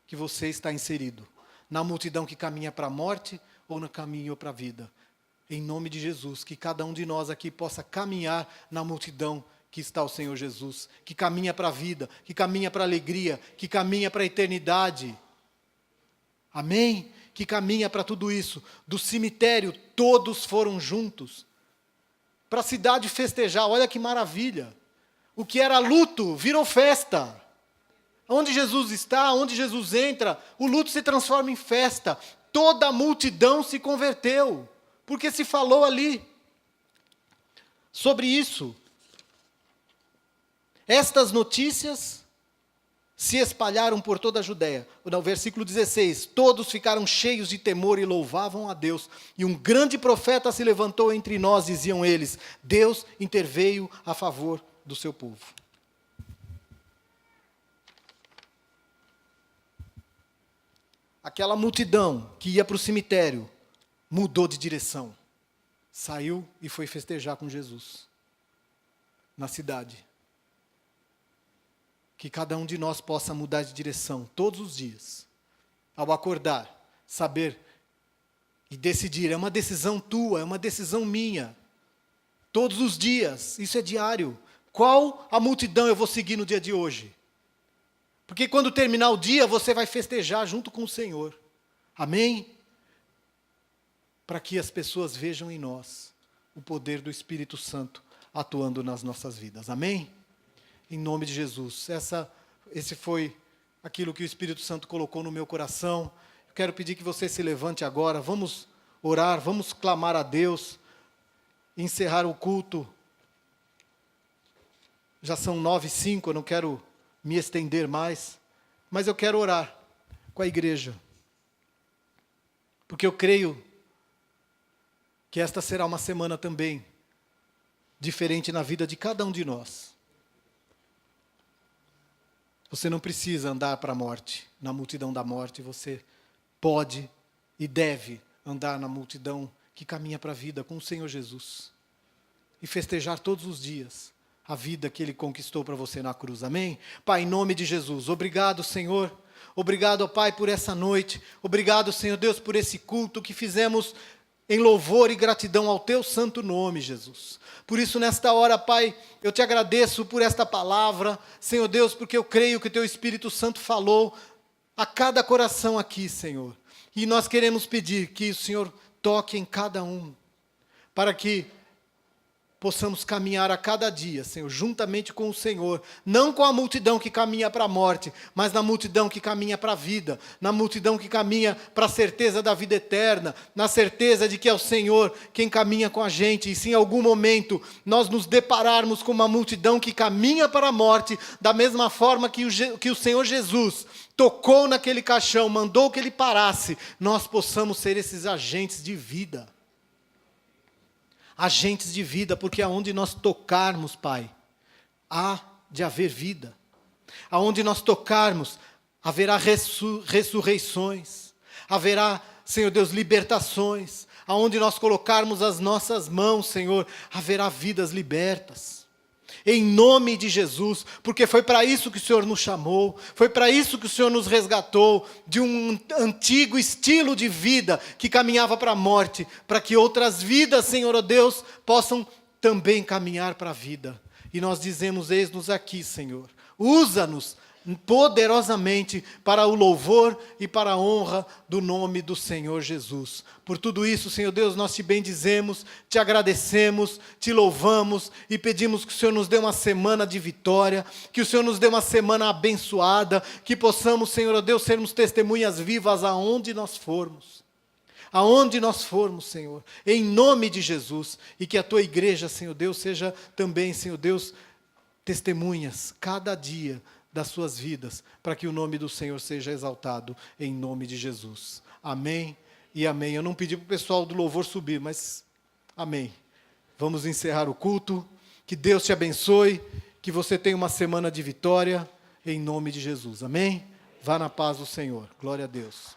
que você está inserido? Na multidão que caminha para a morte ou no caminho para a vida? Em nome de Jesus, que cada um de nós aqui possa caminhar na multidão que está o Senhor Jesus, que caminha para a vida, que caminha para a alegria, que caminha para a eternidade. Amém? Que caminha para tudo isso. Do cemitério, todos foram juntos. Para a cidade festejar, olha que maravilha. O que era luto, virou festa. Onde Jesus está, onde Jesus entra, o luto se transforma em festa. Toda a multidão se converteu, porque se falou ali sobre isso. Estas notícias se espalharam por toda a Judéia. No versículo 16, todos ficaram cheios de temor e louvavam a Deus. E um grande profeta se levantou entre nós, diziam eles. Deus interveio a favor do seu povo. Aquela multidão que ia para o cemitério mudou de direção. Saiu e foi festejar com Jesus na cidade. Que cada um de nós possa mudar de direção todos os dias. Ao acordar, saber e decidir. É uma decisão tua, é uma decisão minha. Todos os dias, isso é diário. Qual a multidão eu vou seguir no dia de hoje? Porque quando terminar o dia, você vai festejar junto com o Senhor. Amém? Para que as pessoas vejam em nós o poder do Espírito Santo atuando nas nossas vidas. Amém? Em nome de Jesus. Esse foi aquilo que o Espírito Santo colocou no meu coração. Eu quero pedir que você se levante agora. Vamos orar, vamos clamar a Deus. Encerrar o culto. Já são 9h05, eu não quero me estender mais, mas eu quero orar com a igreja, porque eu creio que esta será uma semana também diferente na vida de cada um de nós. Você não precisa andar para a morte, na multidão da morte, você pode e deve andar na multidão que caminha para a vida com o Senhor Jesus e festejar todos os dias a vida que Ele conquistou para você na cruz, amém? Pai, em nome de Jesus, obrigado, Senhor. Obrigado, ó Pai, por essa noite. Obrigado, Senhor Deus, por esse culto que fizemos em louvor e gratidão ao Teu santo nome, Jesus. Por isso, nesta hora, Pai, eu Te agradeço por esta palavra, Senhor Deus, porque eu creio que o Teu Espírito Santo falou a cada coração aqui, Senhor. E nós queremos pedir que o Senhor toque em cada um, para que possamos caminhar a cada dia, Senhor, juntamente com o Senhor, não com a multidão que caminha para a morte, mas na multidão que caminha para a vida, na multidão que caminha para a certeza da vida eterna, na certeza de que é o Senhor quem caminha com a gente, e se em algum momento nós nos depararmos com uma multidão que caminha para a morte, da mesma forma que o Senhor Jesus tocou naquele caixão, mandou que ele parasse, nós possamos ser esses agentes de vida. Agentes de vida, porque aonde nós tocarmos, Pai, há de haver vida. Aonde nós tocarmos, haverá ressurreições. Haverá, Senhor Deus, libertações. Aonde nós colocarmos as nossas mãos, Senhor, haverá vidas libertas. Em nome de Jesus, porque foi para isso que o Senhor nos chamou, foi para isso que o Senhor nos resgatou, de um antigo estilo de vida que caminhava para a morte, para que outras vidas, Senhor, ó Deus, possam também caminhar para a vida. E nós dizemos, eis-nos aqui, Senhor, usa-nos poderosamente para o louvor e para a honra do nome do Senhor Jesus. Por tudo isso, Senhor Deus, nós te bendizemos, te agradecemos, te louvamos e pedimos que o Senhor nos dê uma semana de vitória, que o Senhor nos dê uma semana abençoada, que possamos, Senhor Deus, sermos testemunhas vivas aonde nós formos. Aonde nós formos, Senhor, em nome de Jesus, e que a tua igreja, Senhor Deus, seja também, Senhor Deus, testemunhas cada dia das suas vidas, para que o nome do Senhor seja exaltado, em nome de Jesus. Amém e amém. Eu não pedi para o pessoal do louvor subir, mas amém. Vamos encerrar o culto. Que Deus te abençoe, que você tenha uma semana de vitória, em nome de Jesus. Amém? Vá na paz do Senhor. Glória a Deus.